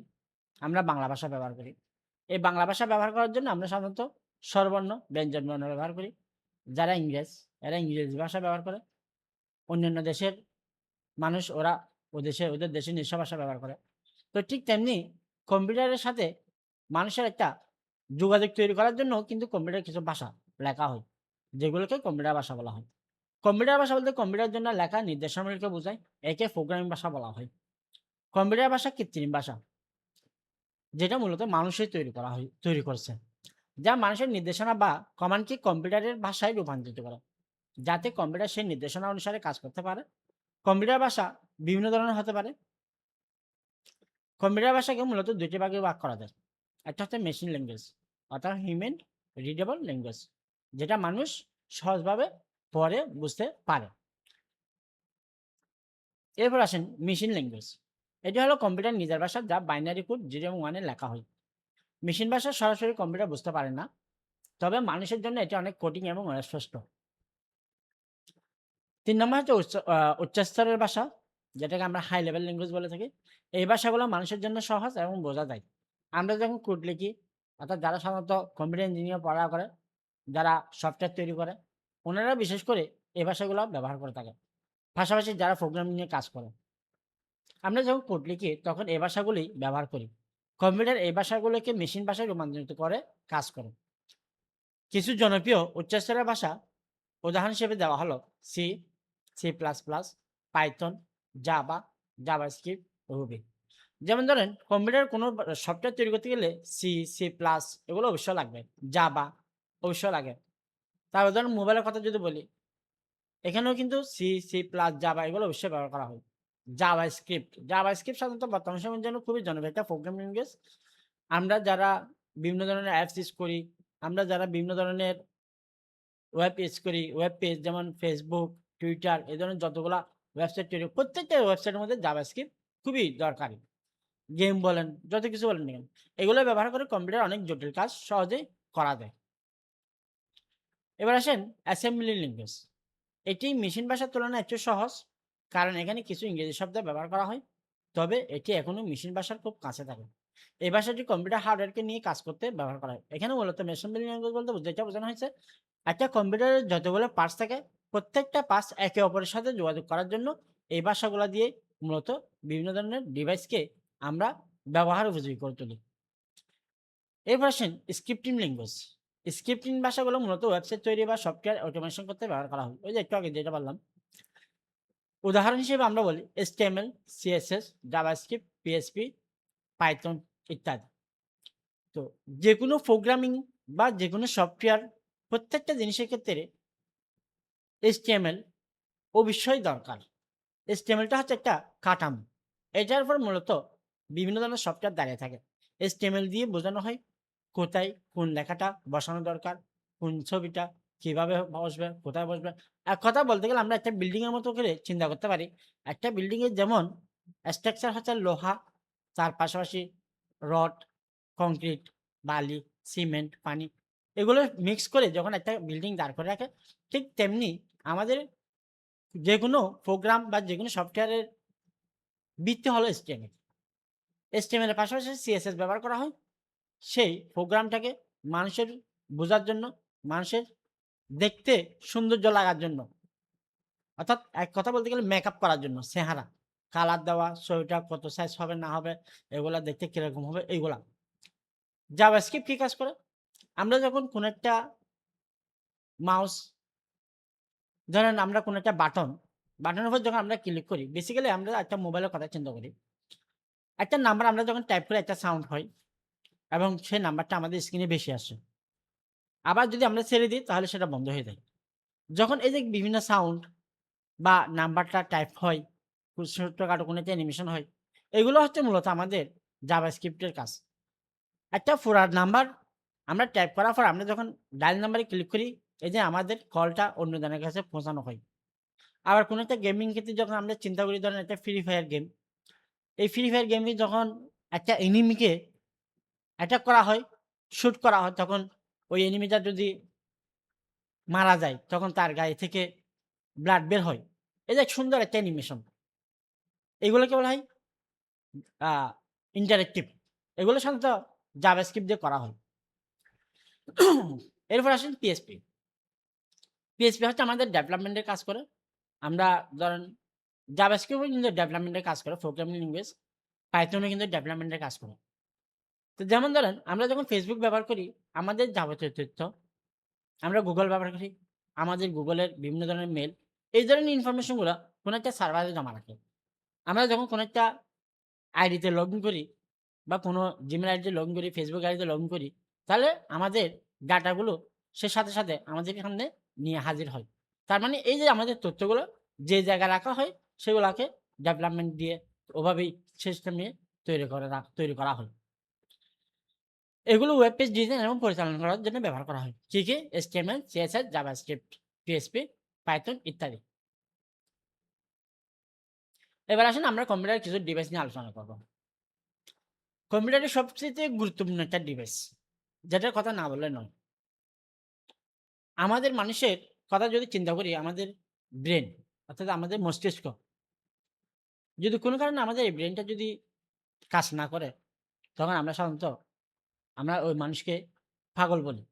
আমরা বাংলা ভাষা ব্যবহার করি। এই বাংলা ভাষা ব্যবহার করার জন্য আমরা সাধারণত স্বরবর্ণ ব্যঞ্জনবর্ণ ব্যবহার করি। যারা ইংরেজ এরা ইংরেজি ভাষা ব্যবহার করে। অন্যান্য দেশের মানুষ ওরা ওদের দেশের নিজস্ব ভাষা ব্যবহার করে। তো ঠিক তেমনি কম্পিউটারের সাথে মানুষের একটা যোগাযোগ তৈরি করার জন্য কিন্তু কম্পিউটারে কিছু ভাষা লেখা হয়, যেগুলোকে কম্পিউটার ভাষা বলা হয়। কম্পিউটার ভাষা বলতে কম্পিউটারের জন্য লেখা নির্দেশাবলীকে বোঝায়। একে প্রোগ্রামিং ভাষা বলা হয়। কম্পিউটার ভাষা কৃত্রিম ভাষা, যেটা মূলত মানুষই তৈরি করছে, যা মানুষের নির্দেশনা বা কমান্ডকে কম্পিউটারের ভাষায় রূপান্তরিত করে, যাতে কম্পিউটার সেই নির্দেশনা অনুসারে কাজ করতে পারে। কম্পিউটার ভাষা বিভিন্ন ধরনের হতে পারে। কম্পিউটার ভাষাকে মূলত দুটি ভাগে ভাগ করা যায়। একটা হচ্ছে মেশিন ল্যাঙ্গুয়েজ, অর্থাৎ হিউম্যান রিডেবল ল্যাঙ্গুয়েজ, যেটা মানুষ সহজভাবে পড়ে বুঝতে পারে। এরপর আসেন মেশিন ল্যাঙ্গুয়েজ। এটি হলো কম্পিউটার নিজের ভাষা, যা বাইনারি কোড 0 এবং 1 এ লেখা হয়। মেশিন ভাষা সরাসরি কম্পিউটার বুঝতে পারে না, তবে মানুষের জন্য এটি অনেক কঠিন এবং অস্পষ্ট। ৩ নম্বর হচ্ছে উচ্চস্তরের ভাষা, যেটাকে আমরা হাই লেভেল ল্যাঙ্গুয়েজ বলে থাকি। এই ভাষাগুলো মানুষের জন্য সহজ এবং বোঝা যায়। আমরা যখন কোড লিখি, অর্থাৎ যারা সাধারণত কম্পিউটার ইঞ্জিনিয়ার পড়া করে, যারা সফটওয়্যার তৈরি করে, ওনারা বিশেষ করে এই ভাষাগুলো ব্যবহার করে থাকে। পাশাপাশি যারা প্রোগ্রামিং নিয়ে কাজ করে, আমরা যখন কোড লিখি তখন এই ভাষাগুলি ব্যবহার করি। কম্পিউটার এই ভাষাগুলোকে মেশিন ভাষায় রূপান্তরিত করে কাজ করে। কিছু জনপ্রিয় উচ্চস্তরের ভাষা উদাহরণ হিসেবে দেওয়া হলো C, C plus plus, Python, Java, JavaScript, Ruby. যেমন ধরেন কম্পিউটার কোনো সফটওয়্যার তৈরি করতে গেলে সি, সি প্লাস এগুলো অবশ্যই লাগবে। জাভা অবশ্যই লাগে। তার উদাহরণ মোবাইলের কথা যদি বলি, এখানেও কিন্তু সি, সি প্লাস, জাভা এগুলো অবশ্যই ব্যবহার করা হয়। জাভাস্ক্রিপ্ট সাধারণত বর্তমান সময়ের জন্য খুবই জনপ্রিয় একটা প্রোগ্রামিং ল্যাঙ্গুয়েজ। আমরা যারা বিভিন্ন ধরনের অ্যাপস ইউজ করি, আমরা যারা বিভিন্ন ধরনের ওয়েব পেজ করি, ওয়েব পেজ যেমন Facebook, Twitter এই ধরনের যতগুলা ওয়েবসাইট তৈরি, প্রত্যেকটা ওয়েবসাইটের মধ্যে জাভাস্ক্রিপ্ট খুবই দরকারি। গেম বলেন, যত কিছু বলেন না কেন, এগুলো ব্যবহার করে কম্পিউটারে অনেক জটিল কাজ সহজেই করা যায়। এবার আসেন অ্যাসেম্বলি ল্যাঙ্গুয়েজ। এটি মেশিন ভাষার তুলনায় একটু সহজ, কারণ এখানে কিছু ইংরেজি শব্দ ব্যবহার করা হয়। তবে এটি এখনো মেশিন ভাষার খুব কাছে থাকে। এই ভাষাটি কম্পিউটার হার্ডওয়্যারকে নিয়ে কাজ করতে ব্যবহার করা হয়। এখানে মূলত অ্যাসেম্বলি ল্যাঙ্গুয়েজ বলতে যেটা বোঝানো হয়েছে, একটা কম্পিউটারের যতগুলো পার্টস থাকে, প্রত্যেকটা পার্টস একে অপরের সাথে যোগাযোগ করার জন্য এই ভাষাগুলো দিয়ে মূলত বিভিন্ন ধরনের ডিভাইসকে আমরা ব্যবহার উপযোগী করে তুলি। এরপর আসেন স্ক্রিপ্টিং ল্যাঙ্গুয়েজ। স্ক্রিপ্টিং ভাষাগুলো মূলত ওয়েবসাইট তৈরি বা সফটওয়্যার অটোমেশন করতে ব্যবহার করা হয়। ওই যে একটু আগে যেটা বললাম, উদাহরণ হিসেবে আমরা বলি HTML, CSS, JavaScript, PHP, Python ইত্যাদি। তো যেকোনো প্রোগ্রামিং বা যেকোনো সফটওয়্যার, প্রত্যেকটা জিনিসের ক্ষেত্রে HTML অবশ্যই দরকার। HTML-টা হচ্ছে একটা কাঠামো। এটার উপর মূলত বিভিন্ন ধরনের সফটওয়্যার দাঁড়িয়ে থাকে। HTML দিয়ে বোঝানো হয় কোথায় কোন লেখাটা বসানো দরকার, কোন ছবিটা কিভাবে বসবে, কোথায় বসবে। এক কথা বলতে গেলে আমরা একটা বিল্ডিং এর মতো করে চিন্তা করতে পারি। একটা বিল্ডিং এর যেমন স্ট্রাকচার হচ্ছে লোহা, তার পাশাপাশি রড, কংক্রিট, বালি, সিমেন্ট, পানি এগুলো মিক্স করে যখন একটা বিল্ডিং দাঁড় করে রাখে, ঠিক তেমনি আমাদের যেকোনো প্রোগ্রাম বা যেকোনো সফটওয়্যারের ভিত্তি হলো HTML। HTML এর পাশাপাশি CSS ব্যবহার করা হয় সেই প্রোগ্রামটাকে মানুষের বোঝার জন্য, মানুষের দেখতে সৌন্দর্য লাগার জন্য। অর্থাৎ এক কথা বলতে গেলে মেকআপ করার জন্য চেহারা, কালার দেওয়া, ছবিটা কত সাইজ হবে না হবে, এগুলা দেখতে কিরকম হবে এইগুলা। জাভাস্ক্রিপ্ট কি কাজ করে? আমরা যখন কোন একটা মাউস, ধরেন আমরা কোন একটা বাটনের উপর যখন আমরা ক্লিক করি, বেসিক্যালি আমরা একটা মোবাইলের কথা চিন্তা করি। একটা নাম্বার আমরা যখন টাইপ করি একটা সাউন্ড হয় এবং সেই নাম্বারটা আমাদের স্ক্রিনে ভেসে আসে। আবার যদি আমরা ছেড়ে দিই তাহলে সেটা বন্ধ হয়ে যায়। যখন এই যে বিভিন্ন সাউন্ড বা নাম্বারটা টাইপ হয়, ছোট্টখাটো কোনো একটা অ্যানিমেশন হয়, এগুলো হচ্ছে মূলত আমাদের জাভাস্ক্রিপ্টের কাজ। একটা পুরা নাম্বার আমরা টাইপ করার পর আমরা যখন ডায়াল নাম্বারে ক্লিক করি, এই যে আমাদের কলটা অন্যজনের কাছে পৌঁছানো হয়। আবার কোনো একটা গেমিং ক্ষেত্রে যখন আমরা চিন্তা করি, ধরেন একটা ফ্রি ফায়ার গেম। এই ফ্রি ফায়ার গেমে যখন একটা এনিমিকে অ্যাটাক করা হয়, শুট করা হয়, তখন ওই এনিমিটা যদি মারা যায়, তখন তার গায়ে থেকে ব্লাড বের হয়। এই যে সুন্দর একটা অ্যানিমেশন। এগুলোকে বলা হয় আ ইন্টারেক্টিভ। এগুলো সাধারণত জাভাস্ক্রিপ্ট দিয়ে করা হয়। এরপর আসেন PHP। PHP হচ্ছে আমাদের ডেভেলপমেন্টের কাজ করে। আমরা ধরেন জাভাস্ক্রিপ্টও কিন্তু ডেভেলপমেন্টের কাজ করে, প্রোগ্রামিং ল্যাঙ্গুয়েজ। পাইথনও কিন্তু ডেভেলপমেন্টের কাজ করে। তো যেমন ধরেন আমরা যখন Facebook ব্যবহার করি, আমাদের যাবতীয় তথ্য, আমরা Google ব্যবহার করি, আমাদের Google-এর বিভিন্ন ধরনের মেইল, এই ধরনের ইনফরমেশন গুলা কোনো একটা সার্ভারে জমা রাখে। আমরা যখন কোনো একটা আইডিতে লগইন করি বা কোনো Gmail আইডিতে লগইন করি, Facebook আইডিতে লগইন করি, তাহলে আমাদের ডাটাগুলো সে সাথে, সাথে আমাদের সামনে নিয়ে হাজির হয়। তার মানে এই যে আমাদের তথ্যগুলো যে জায়গায় রাখা হয়, সেগুলাকে ডেভেলপমেন্ট দিয়ে ওভাবেই সিস্টেম নিয়ে তৈরি করা হয়। এগুলো ওয়েব পেজ ডিজাইন এবং পরিচালনা করার জন্য ব্যবহার করা হয়। কি, কি? HTML, CSS, JavaScript, PHP, Python ইত্যাদি। এবার আসেন আমরা কম্পিউটারের কিছু ডিভাইস নিয়ে আলোচনা করব। কম্পিউটারের সবচেয়ে গুরুত্বপূর্ণ একটা ডিভাইস, যেটার কথা না বললে নয়। আমাদের মানুষের কথা যদি চিন্তা করি, আমাদের ব্রেন অর্থাৎ আমাদের মস্তিষ্ক, যদি কোনো কারণে আমাদের এই ব্রেনটা যদি কাজ না করে, তখন আমরা সাধারণত আমরা ওই মানুষকে পাগল বলি।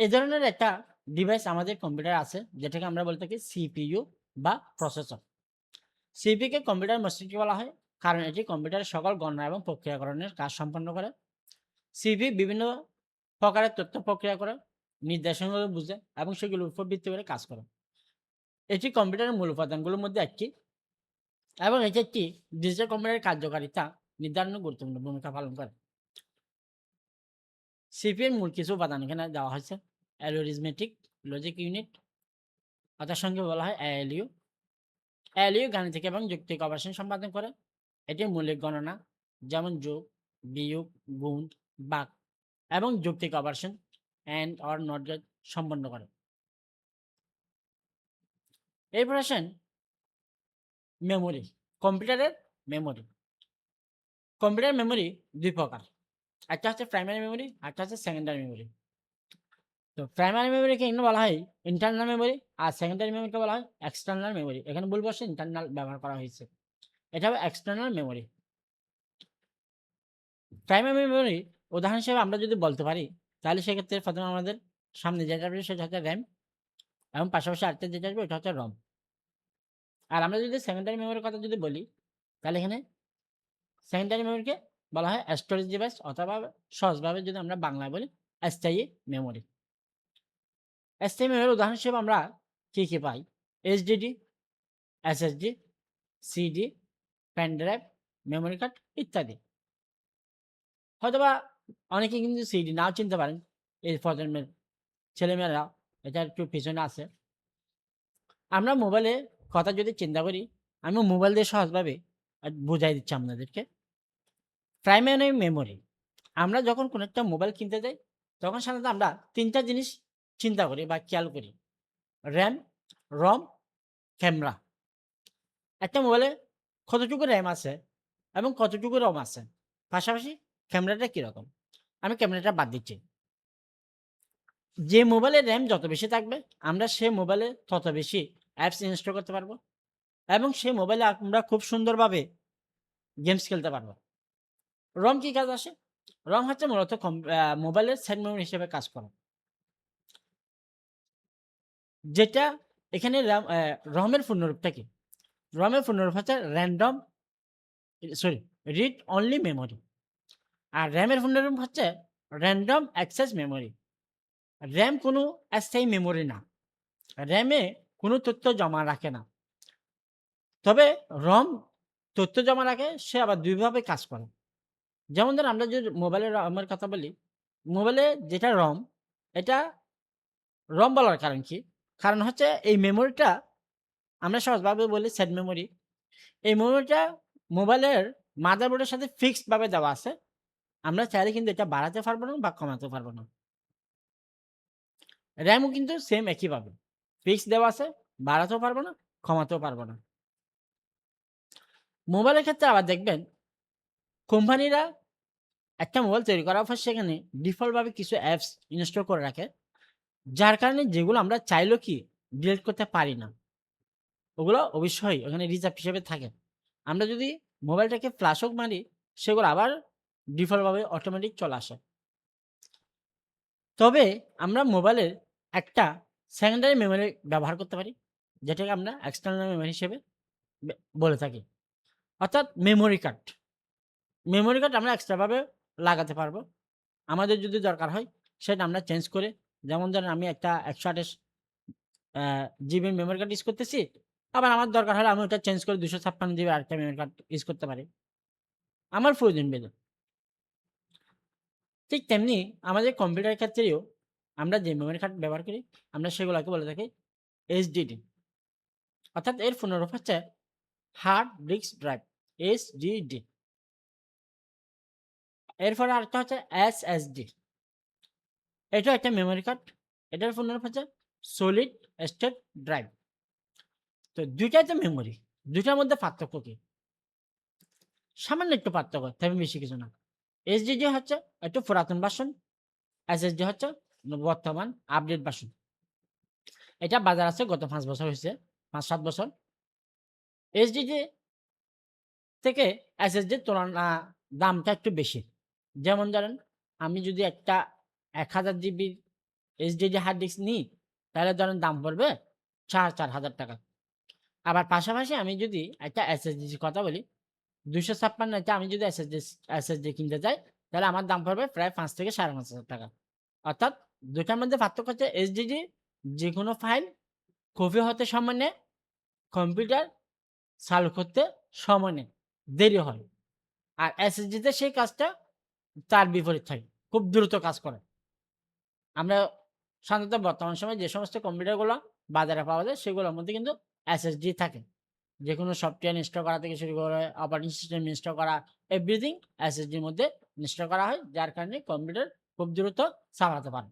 এই ধরনের একটা ডিভাইস আমাদের কম্পিউটারে আছে, যেটাকে আমরা বলে থাকি CPU বা প্রসেসর। CPU কে কম্পিউটার মস্তিষ্ক বলা হয়, কারণ এটি কম্পিউটারের সকল গণনা এবং প্রক্রিয়াকরণের কাজ সম্পন্ন করে। CPU বিভিন্ন প্রকারের তথ্য প্রক্রিয়া করে, নির্দেশনাগুলো বুঝে এবং সেগুলোর উপর ভিত্তি করে কাজ করে। এটি কম্পিউটারের মূল উপাদানগুলোর মধ্যে একটি এবং এটি একটি ডিজিটাল কম্পিউটারের কার্যকারিতা নির্ধারণে গুরুত্বপূর্ণ ভূমিকা পালন করে। CPU এর মূল কিছু উপাদান এখানে দেওয়া হয়েছে। অ্যালগরিদমেটিক লজিক ইউনিট, অর্থাৎ সংক্ষেপে বলা হয় ALU। ALU গাণিতিক এবং যৌক্তিক অপারেশন সম্পাদন করে। এটি মৌলিক গণনা যেমন যোগ, বিয়োগ, গুণ, ভাগ এবং যৌক্তিক operation and or not gate সম্পন্ন করে। এরপর আসেন মেমোরি, কম্পিউটারের মেমোরি। কম্পিউটার মেমোরি ২ প্রকার। একটা হচ্ছে প্রাইমারি মেমোরি, আরেকটা হচ্ছে সেকেন্ডারি মেমোরি। তো প্রাইমারি মেমোরিকে এখানে বলা হয় ইন্টারনাল মেমোরি, আর সেকেন্ডারি মেমোরিকে বলা হয় এক্সটার্নাল মেমোরি। এখানে ভুল বসে ইন্টারনাল ব্যবহার করা হয়েছে। এটা হবে এক্সটার্নাল মেমোরি। প্রাইমারি মেমোরি উদাহরণ হিসেবে আমরা যদি বলতে পারি, তাহলে সেক্ষেত্রে প্রথমে আমাদের সামনে যেটা আসবে সেটা হচ্ছে RAM এবং পাশাপাশি আরেকটা যেটা আসবে ওটা হচ্ছে ROM। আর আমরা যদি সেকেন্ডারি মেমোরির কথা যদি বলি, তাহলে এখানে সেকেন্ডারি মেমোরিকে বলা হয় স্টোরেজ ডিভাইস, অথবা সহজভাবে যদি আমরা বাংলায় বলি স্থায়ী মেমোরি। স্থায়ী মেমোরির উদাহরণ হিসেবে আমরা কি পাই? HDD, SSD, CD, pen drive, memory card ইত্যাদি। হয়তোবা অনেকে কিন্তু CD নাও চিনতে পারেন, এই প্রজন্মের ছেলেমেয়েরা, এটা একটু পিছনে আছে। আমরা মোবাইলে কথা যদি চিন্তা করি, আমি মোবাইল দিয়ে সহজভাবে বুঝাই দিচ্ছি আপনাদেরকে। প্রাইমারি মেমোরি, আমরা যখন কোনো একটা মোবাইল কিনতে যাই, তখন সাধারণত আমরা ৩ টা জিনিস চিন্তা করি বা খেয়াল করি। RAM, ROM, camera. একটা মোবাইলে কতটুকু RAM আছে এবং কতটুকু ROM আছে। পাশাপাশি ক্যামেরাটা কিরকম? আমি ক্যামেরাটা বাদ দিচ্ছি। যে মোবাইলে RAM যত বেশি থাকবে, আমরা সে মোবাইলে তত বেশি অ্যাপস ইনস্টল করতে পারবো এবং সে মোবাইলে আমরা খুব সুন্দরভাবে গেমস খেলতে পারবো। ROM কি কাজ আসে? ROM হচ্ছে মূলত মোবাইলের সেট মেমরি হিসেবে কাজ করে। যেটা এখানে ROM এর পূর্ণরূপটা কি? ROM এর পূর্ণরূপ হচ্ছে রিড অনলি মেমোরি। আর RAM এর পূর্ণরূপ হচ্ছে র‍্যান্ডম অ্যাক্সেস মেমোরি। RAM কোনো স্থায়ী মেমোরি না। RAM এ কোনো তথ্য জমা রাখে না। তবে ROM তথ্য জমা রাখে, সে আবার ২ ভাবে কাজ করে। যেমন ধরেন আমরা যদি মোবাইলের ROM এর কথা বলি, মোবাইলে যেটা ROM, এটা ROM বলার কারণ কি? কারণ হচ্ছে এই মেমোরিটা আমরা সহজভাবে বলি সেট মেমোরি। এই মেমোরিটা মোবাইলের মাদারবোর্ডের সাথে ফিক্সড ভাবে দেওয়া আছে। আমরা চাইলে কিন্তু এটা বাড়াতে পারবো না বা কমাতেও পারবো না। RAM ও কিন্তু সেম একইভাবে ফিক্সড দেওয়া আছে, বাড়াতেও পারবো না, কমাতেও পারবো না। মোবাইলের ক্ষেত্রে আবার দেখবেন, কোম্পানিরা একটা মোবাইল তৈরি করার পর সেখানে ডিফল্ট ভাবে কিছু অ্যাপস ইনস্টল করে রাখে, যার কারণে যেগুলো আমরা চাইলেও কি ডিলিট করতে পারি না। ওগুলো অবশ্যই ওখানে রিজার্ভ হিসেবে থাকে। আমরা যদি মোবাইলটাকে ফ্ল্যাশও মারি, সেগুলো আবার ডিফল্ট ভাবে অটোমেটিক চলে আসে। তবে আমরা মোবাইলের একটা সেকেন্ডারি মেমোরি ব্যবহার করতে পারি, যেটাকে আমরা এক্সটার্নাল মেমোরি হিসেবে বলে থাকি। অর্থাৎ মেমোরি কার্ড। মেমোরি কার্ড আমরা এক্সট্রাভাবে লাগাতে পারবো। আমাদের যদি দরকার হয় সেটা আমরা চেঞ্জ করে, যেমন ধরেন আমি একটা ১২৮ জিবির মেমোরি কার্ড ইউজ করতেছি। আবার আমার দরকার হলে আমি ওটা চেঞ্জ করে ২৫৬ জিবির আরেকটা মেমোরি কার্ড ইউজ করতে পারি। আমার প্রয়োজন ভেদে। ঠিক তেমনি আমাদের কম্পিউটারের ক্ষেত্রেও আমরা যে মেমোরি কার্ড ব্যবহার করি, আমরা সেগুলাকে বলে থাকি এইচডিডি। অর্থাৎ এর পূর্ণরূপ হচ্ছে হার্ড ডিস্ক ড্রাইভ, এইচডিডি। এরপরে আরেকটা হচ্ছে এসএসডি। এটাও একটা মেমোরি কার্ড। এটার পূর্ণরূপ হচ্ছে সলিড স্টেট ড্রাইভ। তো ২ টাই তো মেমোরি। ২ টার মধ্যে পার্থক্য কি? সামান্য একটু পার্থক্য, তেমন বেশি কিছু না। এইচডিডি হচ্ছে একটু পুরাতন ভার্সন, এসএসডি হচ্ছে বর্তমান আপডেট ভার্সন। এটা বাজার আছে গত ৫ বছর হইছে, ৫-৭ বছর। এইচডিডি থেকে এসএসডির তুলনা দামটা একটু বেশি। যেমন ধরেন আমি যদি একটা ১,০০০ জিবির এইচডিডি হার্ড ডিস্ক নিই, তাহলে ধরেন দাম পড়বে ৪,০০০ টাকা। আবার পাশাপাশি আমি যদি একটা এসএসডির কথা বলি, ২৫৬ টা আমি যদি এসএসডি কিনতে যাই, তাহলে আমার দাম পড়বে প্রায় ৫ থেকে ৫,৫০০ টাকা। অর্থাৎ ২ টার মধ্যে পার্থক্য হচ্ছে এইচডিডি যেকোনো ফাইল কপি হতে সময় নেয়, কম্পিউটার চালু করতে সময় নেয়, দেরি হয়। আর এসএসডিতে সেই কাজটা তার বিপরীত হয়। খুব দ্রুত কাজ করে। আমরা সাধারণত বর্তমান সময়ে যে সমস্ত কম্পিউটারগুলো বাজারে পাওয়া যায় সেগুলোর মধ্যে কিন্তু এসএসডি থাকে। যেকোনো সফটওয়্যার ইনস্টল করা থেকে শুরু করে অপারেটিং সিস্টেম ইনস্টল করা, এভরিথিং এসএসডির মধ্যে ইনস্টল করা হয়। যার কারণে কম্পিউটার খুব দ্রুত চালাতে পারে।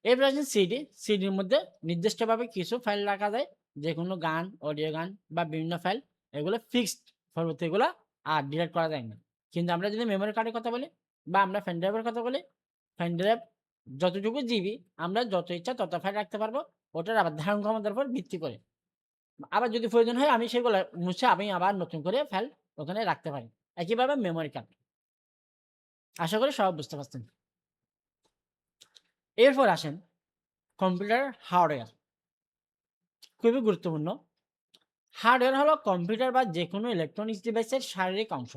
এরপর আছে সিডি। সিডির মধ্যে নির্দিষ্টভাবে কিছু ফাইল রাখা যায়। যেকোনো গান, অডিও গান বা বিভিন্ন ফাইল, এগুলো ফিক্সড পরবর্তী এগুলো আর ডিলিট করা যায় না। কিন্তু আমরা যদি মেমোরি কার্ডের কথা বলি বা আমরা পেন ড্রাইভের কথা বলি, পেন ড্রাইভ যতটুকু জিবি আমরা যত ইচ্ছা তত ফাইল রাখতে পারবো। ওটার আবার ধারণ ক্ষমতার উপর ভিত্তি করে। আবার যদি প্রয়োজন হয় আমি সেগুলো মুছে আমি আবার নতুন করে ফাইল ওখানে রাখতে পারি। একইভাবে মেমোরি কার্ড। আশা করি সবাই বুঝতে পারছেন। এরপর আসেন কম্পিউটার হার্ডওয়্যার। খুবই গুরুত্বপূর্ণ। হার্ডওয়্যার হলো কম্পিউটার বা যেকোনো ইলেকট্রনিক্স ডিভাইসের শারীরিক অংশ,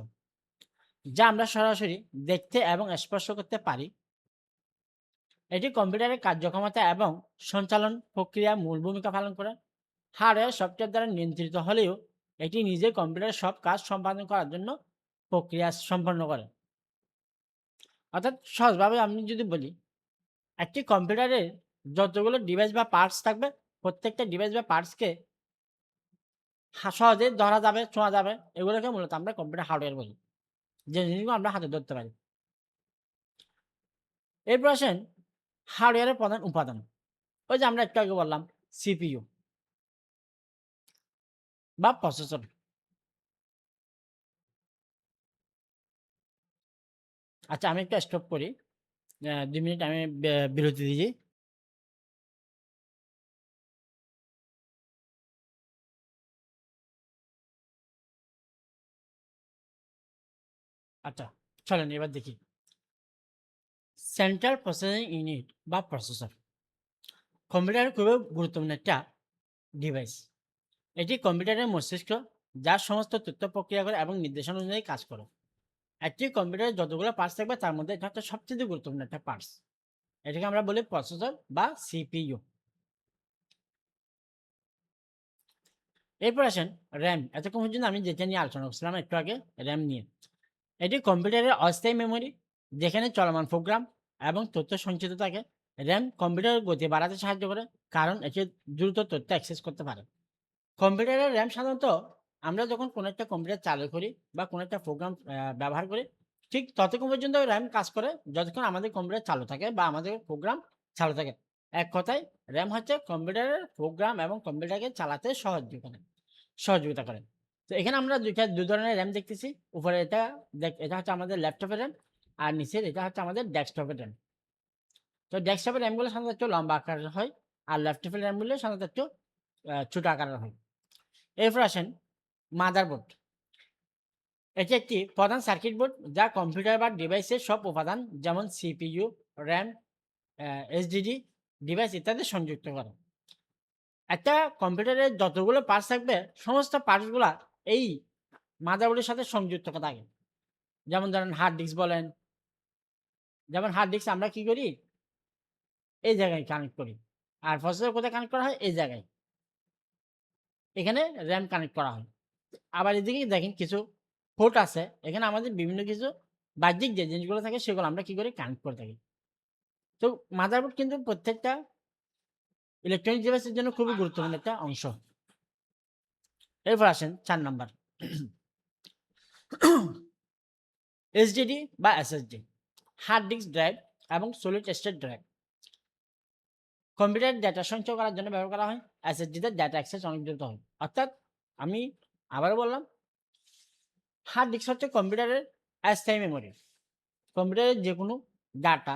যা আমরা সরাসরি দেখতে এবং স্পর্শ করতে পারি। এটি কম্পিউটারের কার্যক্ষমতা এবং সঞ্চালন প্রক্রিয়ায় মূল ভূমিকা পালন করে। হার্ডওয়্যার সফটওয়্যার দ্বারা নিয়ন্ত্রিত হলেও এটি নিজে কম্পিউটারের সব কাজ সম্পাদন করার জন্য প্রক্রিয়া সম্পন্ন করে। অর্থাৎ সহজভাবে আমি যদি বলি, একটি কম্পিউটারের যতগুলো ডিভাইস বা পার্টস থাকবে, প্রত্যেকটা ডিভাইস বা পার্টসকে সহজে ধরা যাবে, ছোঁয়া যাবে। এগুলোকে মূলত আমরা কম্পিউটার হার্ডওয়্যার বলি। যে জিনিসগুলো আমরা হাতে ধরতে পারি। এরপর আসেন হার্ডওয়্যারের প্রধান উপাদান। ওই যে আমরা একটু আগে বললাম সিপিইউ বা প্রসেসর। আচ্ছা আমি একটু স্টপ করি। ২ মিনিট আমি বিরতি দিয়েছি। আচ্ছা চলেন এবার দেখি। সেন্ট্রাল প্রসেসিং ইউনিট বা প্রসেসর কম্পিউটারের খুবই গুরুত্বপূর্ণ একটা ডিভাইস। এটি কম্পিউটারের মস্তিষ্ক, যার সমস্ত তথ্য প্রক্রিয়া করে এবং নির্দেশনা অনুযায়ী কাজ করে। একটি কম্পিউটারের যতগুলো পার্টস থাকবে তার মধ্যে এটা হচ্ছে সবচেয়ে গুরুত্বপূর্ণ একটা পার্টস। এটাকে আমরা বলি প্রসেসর বা সিপিইউ। এরপর আসেন র্যাম। এতক্ষণ পর্যন্ত আমি যেটা নিয়ে আলোচনা করছিলাম একটু আগে, র্যাম নিয়ে। এটি কম্পিউটারের অস্থায়ী মেমোরি, যেখানে চলমান প্রোগ্রাম এবং তথ্য সঞ্চিত থাকে। র্যাম কম্পিউটারের গতি বাড়াতে সাহায্য করে, কারণ এটি দ্রুত তথ্য অ্যাক্সেস করতে পারে। কম্পিউটারের র্যাম সাধারণত আমরা যখন কোনো একটা কম্পিউটার চালু করি বা কোনো একটা প্রোগ্রাম ব্যবহার করি, ঠিক ততক্ষণ পর্যন্ত র্যাম কাজ করে যতক্ষণ আমাদের কম্পিউটার চালু থাকে বা আমাদের প্রোগ্রাম চালু থাকে। এক কথায় র্যাম হচ্ছে কম্পিউটারের প্রোগ্রাম এবং কম্পিউটারকে চালাতে সহযোগিতা করে। তো এখানে আমরা ২ ধরনের র্যাম দেখতেছি। উপরে এটা হচ্ছে আমাদের ল্যাপটপের র্যাম, আর নিচের এটা হচ্ছে আমাদের ডেস্কটপের র্যাম। তো ডেস্কটপের র্যামগুলো সাধারণত একটু লম্বা আকারের হয়, আর ল্যাপটপের র্যামগুলো সাধারণত একটু ছোট আকারের হয়। এরপর আসেন মাদারবোর্ড। এটি একটি প্রধান সার্কিট বোর্ড যা কম্পিউটার বা ডিভাইসের সব উপাদান যেমন সিপিইউ, র্যাম, এইচডিডি ডিভাইস ইত্যাদি সংযুক্ত করে। একটা কম্পিউটারের যতগুলো পার্টস থাকবে সমস্ত পার্টসগুলা এই মাদারবোর্ডের সাথে সংযুক্ত থাকে। যেমন ধরেন হার্ড ডিস্ক বলেন, যেমন হার্ড ডিস্ক আমরা কি করি? এই জায়গায় কানেক্ট করি। আর প্রসেসর কোথায় কানেক্ট করা হয়? এই জায়গায়। এখানে RAM কানেক্ট করা হয়। আবার এদিকে দেখেন কিছু পোর্ট আছে। এখানে আমাদের বিভিন্ন কিছু বাহ্যিক যে জিনিসগুলো থাকে সেগুলো আমরা কি করি? কানেক্ট করে থাকি। তো মাদারবোর্ড কিন্তু প্রত্যেকটা ইলেকট্রনিক ডিভাইসের জন্য খুবই গুরুত্বপূর্ণ একটা অংশ। এরপর আসেন ৪ নাম্বার HDD বা SSD, হার্ড ডিস্ক ড্রাইভ এবং সলিড স্টেট ড্রাইভ। কম্পিউটারে ডেটা সঞ্চয় করার জন্য ব্যবহার করা হয়। SSD তে ডেটা অ্যাক্সেস অনেক দ্রুত হয়। অর্থাৎ আমি আবারও বললাম, হার্ড ডিস্ক হচ্ছে কম্পিউটারের অস্থায়ী মেমোরি। কম্পিউটারের যেকোনো ডাটা,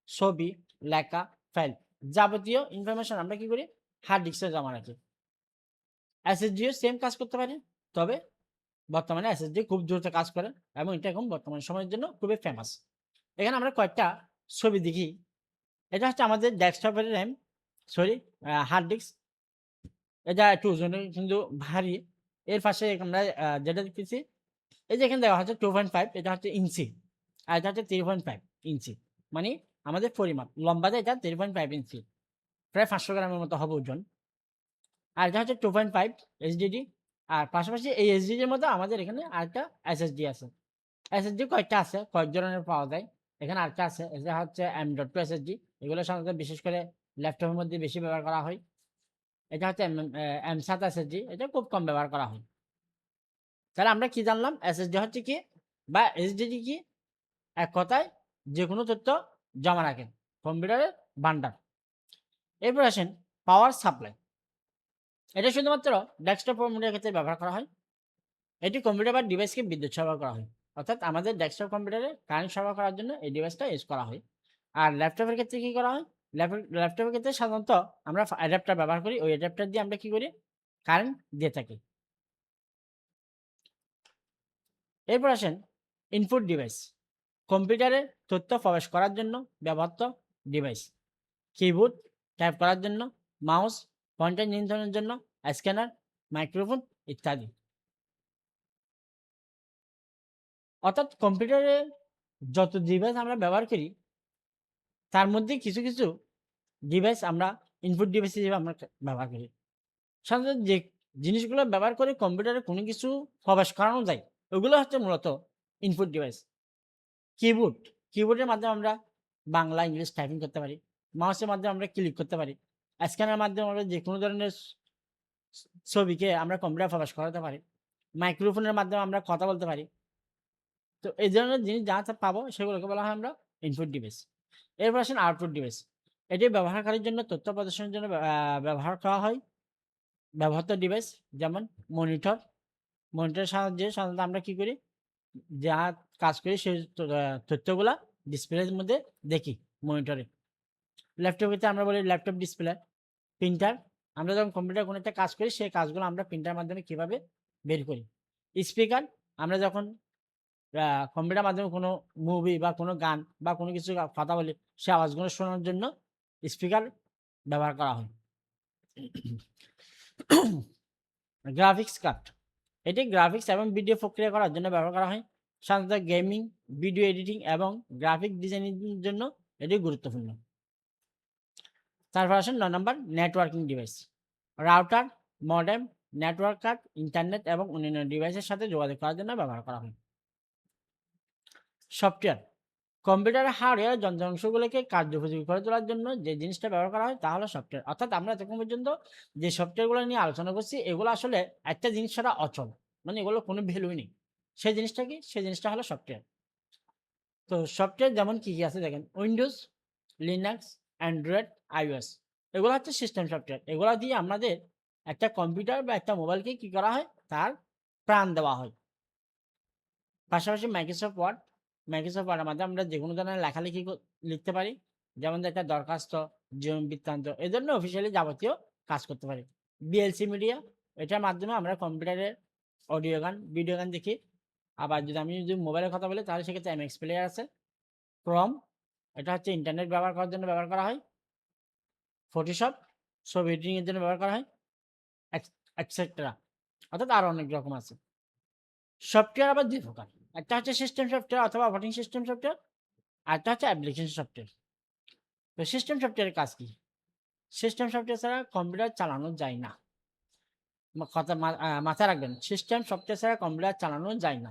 ছবি, লেখা, ফাইল যাবতীয় ইনফরমেশন আমরা কি করি? হার্ড ডিস্কে জমা রাখি। SSD ও সেম কাজ করতে পারে। তবে বর্তমানে SSD খুব দ্রুত কাজ করে এবং এটা এখন বর্তমান সময়ের জন্য খুবই ফেমাস। এখানে আমরা কয়েকটা ছবি দেখি। এটা হচ্ছে আমাদের ডেস্কটপের RAM, সরি হার্ড ডিস্ক। এটা একটু ওজনে কিন্তু ভারী। এর পাশে আমরা যেটা দেখতেছি, এই যে এখানে দেওয়া হচ্ছে 2.5, এটা হচ্ছে ইঞ্চি। আর এটা হচ্ছে 3.5 ইঞ্চি। মানে আমাদের পরিমাপ। লম্বাতে এটা 3.5 ইঞ্চি। প্রায় 500 গ্রামের মতো হবে ওজন। আর এটা হচ্ছে 2.5 HDD। আর পাশাপাশি এই HDD এর মধ্যে আমাদের এখানে আরেকটা SSD আছে। SSD কয়েকটা আছে, কয়েক ধরনের পাওয়া যায়। এখানে আরেকটা আছে, এটা হচ্ছে M.2 SSD। এগুলো সাধারণত বিশেষ করে ল্যাপটপের মধ্যে বেশি ব্যবহার করা হয়। এটা হচ্ছে M7 SSD, এটা খুব কম ব্যবহার করা হয়। তাহলে আমরা কি জানলাম? SSD হচ্ছে কি বা HDD কি? এক কথায় যেকোনো তথ্য জমা রাখেন কম্পিউটারের ভান্ডার। এরপর আসেন পাওয়ার সাপ্লাই। এটা শুধুমাত্র ডেস্কটপ কম্পিউটারের ক্ষেত্রে ব্যবহার করা হয়। এটি কম্পিউটার বা ডিভাইসকে বিদ্যুৎ সরবরাহ করা হয়। অর্থাৎ আমাদের ডেস্কটপ কম্পিউটারে কারেন্ট সরবরাহ করার জন্য এই ডিভাইসটা ইউজ করা হয়। আর ল্যাপটপের ক্ষেত্রে কি করা হয়? ল্যাপটপের ক্ষেত্রে সাধারণত আমরা অ্যাডাপ্টার ব্যবহার করি। ওই অ্যাডাপ্টার দিয়ে আমরা কি করি? কারেন্ট দিয়ে থাকি। এরপর আসেন ইনপুট ডিভাইস। কম্পিউটারে তথ্য প্রবেশ করার জন্য ব্যবহৃত ডিভাইস। কিবোর্ড, টাইপ করার জন্য, মাউস, পয়েন্টার নিয়ন্ত্রণের জন্য, স্ক্যানার, মাইক্রোফোন ইত্যাদি। অর্থাৎ কম্পিউটারে যত ডিভাইস আমরা ব্যবহার করি তার মধ্যে কিছু, কিছু ডিভাইস আমরা ইনপুট ডিভাইস হিসেবে আমরা ব্যবহার করি। সাধারণত যে জিনিসগুলো ব্যবহার করে কম্পিউটারে কোনো কিছু প্রবেশ করানো যায়, ওগুলো হচ্ছে মূলত ইনপুট ডিভাইস। কিবোর্ড, কিবোর্ডের মাধ্যমে আমরা বাংলা, ইংলিশ টাইপিং করতে পারি। মাউসের মাধ্যমে আমরা ক্লিক করতে পারি। স্ক্যানের মাধ্যমে আমরা যেকোনো ধরনের ছবিকে আমরা কম্পিউটারে প্রবেশ করাতে পারি। মাইক্রোফোনের মাধ্যমে আমরা কথা বলতে পারি। তো এই ধরনের জিনিস যা পাবো সেগুলোকে বলা হয় আমরা ইনপুট ডিভাইস। এরপর আসেন আউটপুট ডিভাইস। এটি ব্যবহারকারীর জন্য তথ্য প্রদর্শনের জন্য ব্যবহার করা হয়। ব্যবহৃত ডিভাইস যেমন মনিটর। মনিটরের সাহায্যে সাধারণত আমরা কি করি? যা কাজ করি সেই তথ্যগুলা ডিসপ্লের মধ্যে দেখি মনিটরে। ল্যাপটপের ক্ষেত্রে আমরা বলি ল্যাপটপ ডিসপ্লে। প্রিন্টার, আমরা যখন কম্পিউটারে কোনো একটা কাজ করি সেই কাজগুলো আমরা প্রিন্টারের মাধ্যমে কিভাবে বের করি। স্পিকার, আমরা যখন আ কম্পিউটারের মাধ্যমে কোনো মুভি বা কোনো গান বা কোনো কিছু কথা বলি, সে আওয়াজগুলো শোনানোর জন্য স্পিকার ব্যবহার করা হয়। গ্রাফিক্স কার্ড, এটি গ্রাফিক্স এবং ভিডিও প্রক্রিয়া করার জন্য ব্যবহার করা হয়। সাধারণত গেমিং, ভিডিও এডিটিং এবং গ্রাফিক ডিজাইনের জন্য এটি গুরুত্বপূর্ণ। তারপর আসেন ৯ number networking device. Router, modem, network card, internet এবং অন্যান্য ডিভাইসের সাথে যোগাযোগ করার জন্য ব্যবহার করা হয়। সফটওয়্যার, কম্পিউটারের হার্ডওয়্যার যন্ত্রাংশগুলোকে কার্যোপযোগী করে তোলার জন্য যে জিনিসটা ব্যবহার করা হয় তা হলো সফটওয়্যার। অর্থাৎ আমরা এতক্ষণ পর্যন্ত যে সফটওয়্যারগুলো নিয়ে আলোচনা করছি এগুলো আসলে একটা জিনিস ছাড়া অচল। মানে এগুলোর কোনো ভ্যালুই নেই। সেই জিনিসটা কি? সেই জিনিসটা হলো সফটওয়্যার। তো সফটওয়্যার যেমন কি, কি আছে দেখেন, উইন্ডোজ, লিনাক্স, অ্যান্ড্রয়েড, iOS এগুলো হচ্ছে সিস্টেম সফটওয়্যার। এগুলা দিয়ে আমাদের একটা কম্পিউটার বা একটা মোবাইলকে কি করা হয়? তার প্রাণ দেওয়া হয়। পাশাপাশি মাইক্রোসফট ওয়ার্ডের মাধ্যমে আমরা যেকোনো ধরনের লেখালেখি লিখতে পারি। যেমন একটা দরখাস্ত, জীবন বৃত্তান্ত এ ধরনের অফিসিয়ালি যাবতীয় কাজ করতে পারি। VLC মিডিয়া, এটার মাধ্যমে আমরা কম্পিউটারে অডিও গান, ভিডিও গান দেখি। আবার আমি যদি মোবাইলের কথা বলি তাহলে সেক্ষেত্রে MX প্লেয়ার আছে। ক্রোম, এটা হচ্ছে ইন্টারনেট ব্যবহার করার জন্য ব্যবহার করা হয়। ফটোশপ, ছবি এডিটিং এর জন্য ব্যবহার করা হয়। এক্সেট্রা। অর্থাৎ আরো অনেক রকম আছে। সফটওয়্যার আবার ২ প্রকার। একটা হচ্ছে সিস্টেম সফটওয়্যার অথবা অপারেটিং সিস্টেম সফটওয়্যার, আরেকটা হচ্ছে অ্যাপ্লিকেশন সফটওয়্যার। তো সিস্টেম সফটওয়্যারের কাজ কি? সিস্টেম সফটওয়্যার ছাড়া কম্পিউটার চালানো যায় না। মাথায় রাখবেন, সিস্টেম সফটওয়্যার ছাড়া কম্পিউটার চালানো যায় না।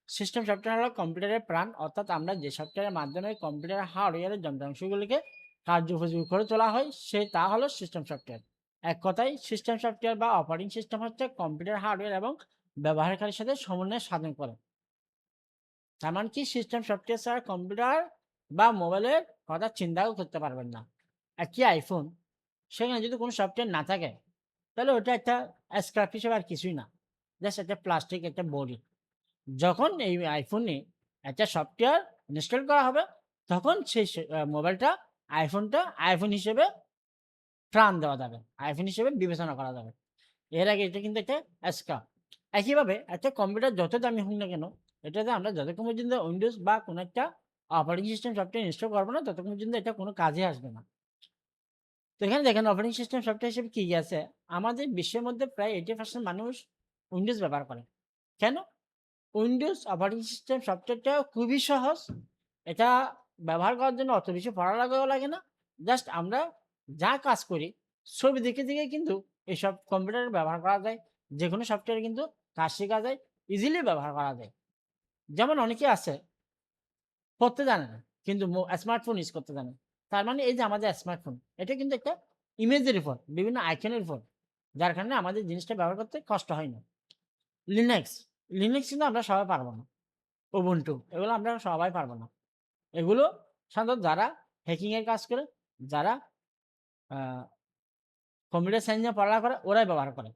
সিস্টেম সফটওয়্যার হলো কম্পিউটারের প্রাণ, অর্থাৎ আমরা যে সফটওয়্যারের মাধ্যমে কম্পিউটারের হার্ডওয়্যারের যন্ত্রাংশগুলিকে কার্যোপযোগী করে তোলা হয় তা হলো সিস্টেম সফটওয়্যার। এক কথায় সিস্টেম সফটওয়্যার বা অপারেটিং সিস্টেম হচ্ছে কম্পিউটার হার্ডওয়্যার এবং ব্যবহারকারীর সাথে সমন্বয় সাধন করে। তার মানে কি, সিস্টেম সফটওয়্যার ছাড়া কম্পিউটার বা মোবাইলের কথা চিন্তাও করতে পারবেন না। একটি আইফোন, সেখানে যদি কোনো সফটওয়্যার না থাকে তাহলে ওটা একটা স্ক্র্যাপ হিসেবে আর কিছুই না। জাস্ট একটা প্লাস্টিক, একটা বডি। যখন এই আইফোনে একটা সফটওয়্যার ইনস্টল করা হবে, তখন সেই মোবাইলটা, আইফোনটা আইফোন হিসেবে প্রাণ দেওয়া যাবে, আইফোন হিসেবে বিবেচনা করা যাবে। এর আগে এটা কিন্তু একটা স্ক্র্যাপ। একইভাবে একটা কম্পিউটার যত দামি হোক না কেন, এটাতে আমরা যতক্ষণ পর্যন্ত উইন্ডোজ বা কোনো একটা অপারেটিং সিস্টেম সফটওয়্যার ইনস্টল করবো না, ততক্ষণ পর্যন্ত এটা কোনো কাজে আসবে না। তো এখানে দেখেন অপারেটিং সিস্টেম সফটওয়্যার হিসেবে কি কি আছে। আমাদের বিশ্বের মধ্যে প্রায় 80% মানুষ উইন্ডোজ ব্যবহার করে। কেন? উইন্ডোজ অপারেটিং সিস্টেম সফটওয়্যারটা খুবই সহজ। এটা ব্যবহার করার জন্য অত বেশি পড়ালেখাও লাগে না। জাস্ট আমরা যা কাজ করি, ছবি দেখে দেখে কিন্তু এসব কম্পিউটারে ব্যবহার করা যায়। যেকোনো সফটওয়্যারে কিন্তু কাজ শেখা যায়, ইজিলি ব্যবহার করা যায়। যেমন অনেকে আছে পড়তে জানে না, কিন্তু স্মার্টফোন ইউজ করতে জানে। তার মানে এই যে আমাদের স্মার্টফোন, এটা কিন্তু একটা ইমেজের ফোন, বিভিন্ন আইকনের ফোন। যার কারণে আমাদের জিনিসটা ব্যবহার করতে কষ্ট হয় না। লিনাক্স, লিনাক্স কিন্তু আমরা সবাই পারব না। উবুন্টু, এগুলো আমরা সবাই পারব না। এগুলো সাধারণত যারা হ্যাকিং এর কাজ করে, যারা আ কম্পিউটার সায়েন্স নিয়ে পড়ালেখা করে, ওরাই ব্যবহার করে।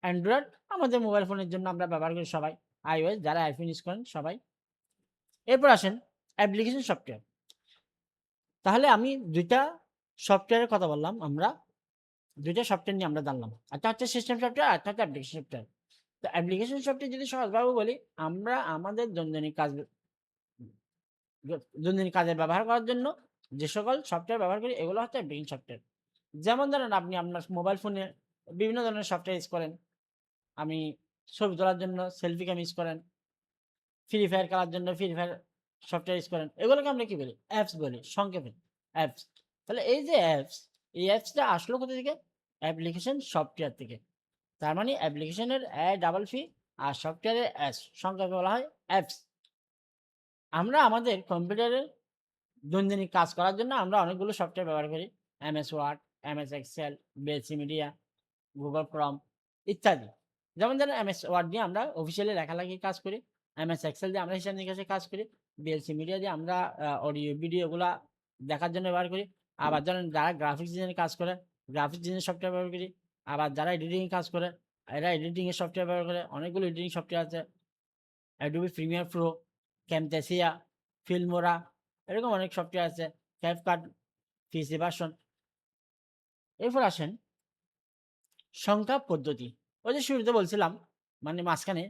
অ্যান্ড্রয়েড আমাদের মোবাইল ফোনের জন্য আমরা ব্যবহার করি সবাই। iOS যারা iPhone ইউজ করেন সবাই। এরপর আসেন অ্যাপ্লিকেশন সফটওয়্যার। তাহলে আমি ২ টা সফটওয়্যারের কথা বললাম আমরা। ২ টা সফটওয়্যার নিয়ে আমরা জানলাম। একটা হচ্ছে সিস্টেম সফটওয়্যার, আরেকটা হচ্ছে অ্যাপ্লিকেশন সফটওয়্যার। তো অ্যাপ্লিকেশন সফটওয়্যার যদি সহজভাবে বলি, আমরা আমাদের দৈনন্দিন কাজে ব্যবহার করার জন্য যে সকল সফটওয়্যার ব্যবহার করি, এগুলো হচ্ছে অ্যাপ্লিকেশন সফটওয়্যার। যেমন ধরেন আপনি আপনার মোবাইল ফোনে বিভিন্ন ধরনের সফটওয়্যার ইউজ করেন। আমি ছবি তোলার জন্য সেলফি ক্যাম ইউজ করেন। ফ্রি ফায়ার খেলার জন্য ফ্রি ফায়ার সফটওয়্যার ইউজ করেন। এগুলোকে আমরা কি বলি? অ্যাপস বলি, সংক্ষেপে অ্যাপস। তাহলে এই যে অ্যাপস, এই অ্যাপসটা আসলো কোথা থেকে? অ্যাপ্লিকেশন সফটওয়্যার থেকে। তার মানে অ্যাপ্লিকেশনের ডাবল ফি আর সফটওয়্যারের এস, সংক্ষেপে বলা হয় অ্যাপস। আমরা আমাদের কম্পিউটারের দৈনন্দিন কাজ করার জন্য আমরা অনেকগুলো সফটওয়্যার ব্যবহার করি। MS ওয়ার্ড, MS এক্সেল, বেসি মিডিয়া, গুগল ক্রোম ইত্যাদি। যেমন ধরেন MS ওয়ার্ড দিয়ে আমরা অফিসিয়ালি লেখালেখির কাজ করি। MS এক্সেল দিয়ে আমরা হিসাব নিকাশের কাজ করি। VLC মিডিয়া দিয়ে আমরা অডিও, ভিডিও এগুলা দেখার জন্য ব্যবহার করি। আবার ধরেন যারা গ্রাফিক্স ডিজাইনের কাজ করে, গ্রাফিক্স ডিজাইনের সফটওয়্যার ব্যবহার করি। আবার যারা এডিটিং এর কাজ করে, এরা এডিটিং এর সফটওয়্যার ব্যবহার করে। অনেকগুলো এডিটিং সফটওয়্যার আছে। Adobe Premiere Pro, Camtasia, Filmora, এরকম অনেক সফটওয়্যার আছে। CapCut, PC version. এরপর আসেন সংখ্যা পদ্ধতি। ওই যে শুরুতে বলছিলাম, মানে মাঝখানে,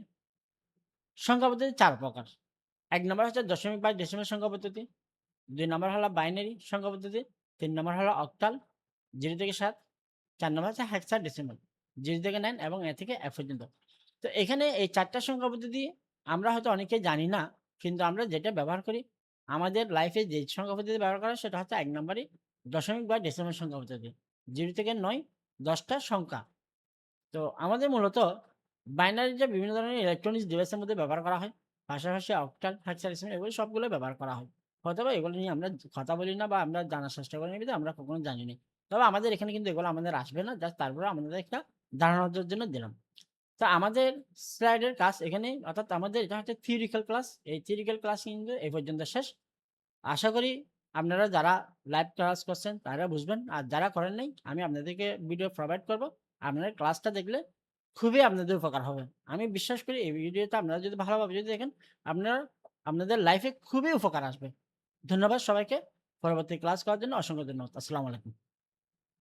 সংখ্যা পদ্ধতি ৪ প্রকার। ১ নাম্বার হচ্ছে দশমিক বা ডেসিমাল সংখ্যা পদ্ধতি। ২ নাম্বার হলো বাইনারি সংখ্যা পদ্ধতি। ৩ নাম্বার হলো অক্টাল ০ থেকে ৭। ৪ নাম্বার হচ্ছে হেক্সাডেসিমাল ০ থেকে ৯ এবং এ থেকে এফ পর্যন্ত। তো এখানে এই ৪ টা সংখ্যা পদ্ধতি আমরা হয়তো অনেকেই জানি না। কিন্তু আমরা যেটা ব্যবহার করি, আমাদের লাইফে যে সংখ্যা পদ্ধতি ব্যবহার করা হয় সেটা হচ্ছে ১ নাম্বারই দশমিক বা ডেসিমাল সংখ্যা পদ্ধতি। ০ থেকে ৯, ১০ টা সংখ্যা। তো আমাদের মূলত বাইনারিটা বিভিন্ন ধরনের ইলেকট্রনিক্স ডিভাইসের মধ্যে ব্যবহার করা হয়। পাশাপাশি অক্টাল, হেক্সাডেসিমাল এগুলো সবগুলো ব্যবহার করা হয়। হয়তোবা এগুলো নিয়ে আমরা কথা বলি না বা আমরা জানার চেষ্টা করি না বিধায় আমরা কখনো জানি নাই। তবে আমাদের এখানে কিন্তু এগুলো আমাদের আসবে না। জাস্ট তারপরেও আমাদের একটা ধারণা দেওয়ার জন্য দিলাম। তো আমাদের স্লাইডের কাজ এখানেই, অর্থাৎ আমাদের এটা হচ্ছে থিওরিক্যাল ক্লাস। এই থিওরিক্যাল ক্লাস কিন্তু এই পর্যন্ত শেষ। আশা করি আপনারা যারা লাইভ ক্লাস করছেন তারা বুঝবেন। আর যারা করেন নাই, আমি আপনাদেরকে ভিডিও প্রোভাইড করব। আপনারা ক্লাসটা দেখলে খুবই আপনাদের উপকার হবে। আমি বিশ্বাস করি এই ভিডিওটা আপনারা যদি ভালোভাবে যদি দেখেন, আপনারা আপনাদের লাইফে খুবই উপকার আসবে। ধন্যবাদ সবাইকে। পরবর্তী ক্লাস করার জন্য অসংখ্য ধন্যবাদ। আসসালামু আলাইকুম।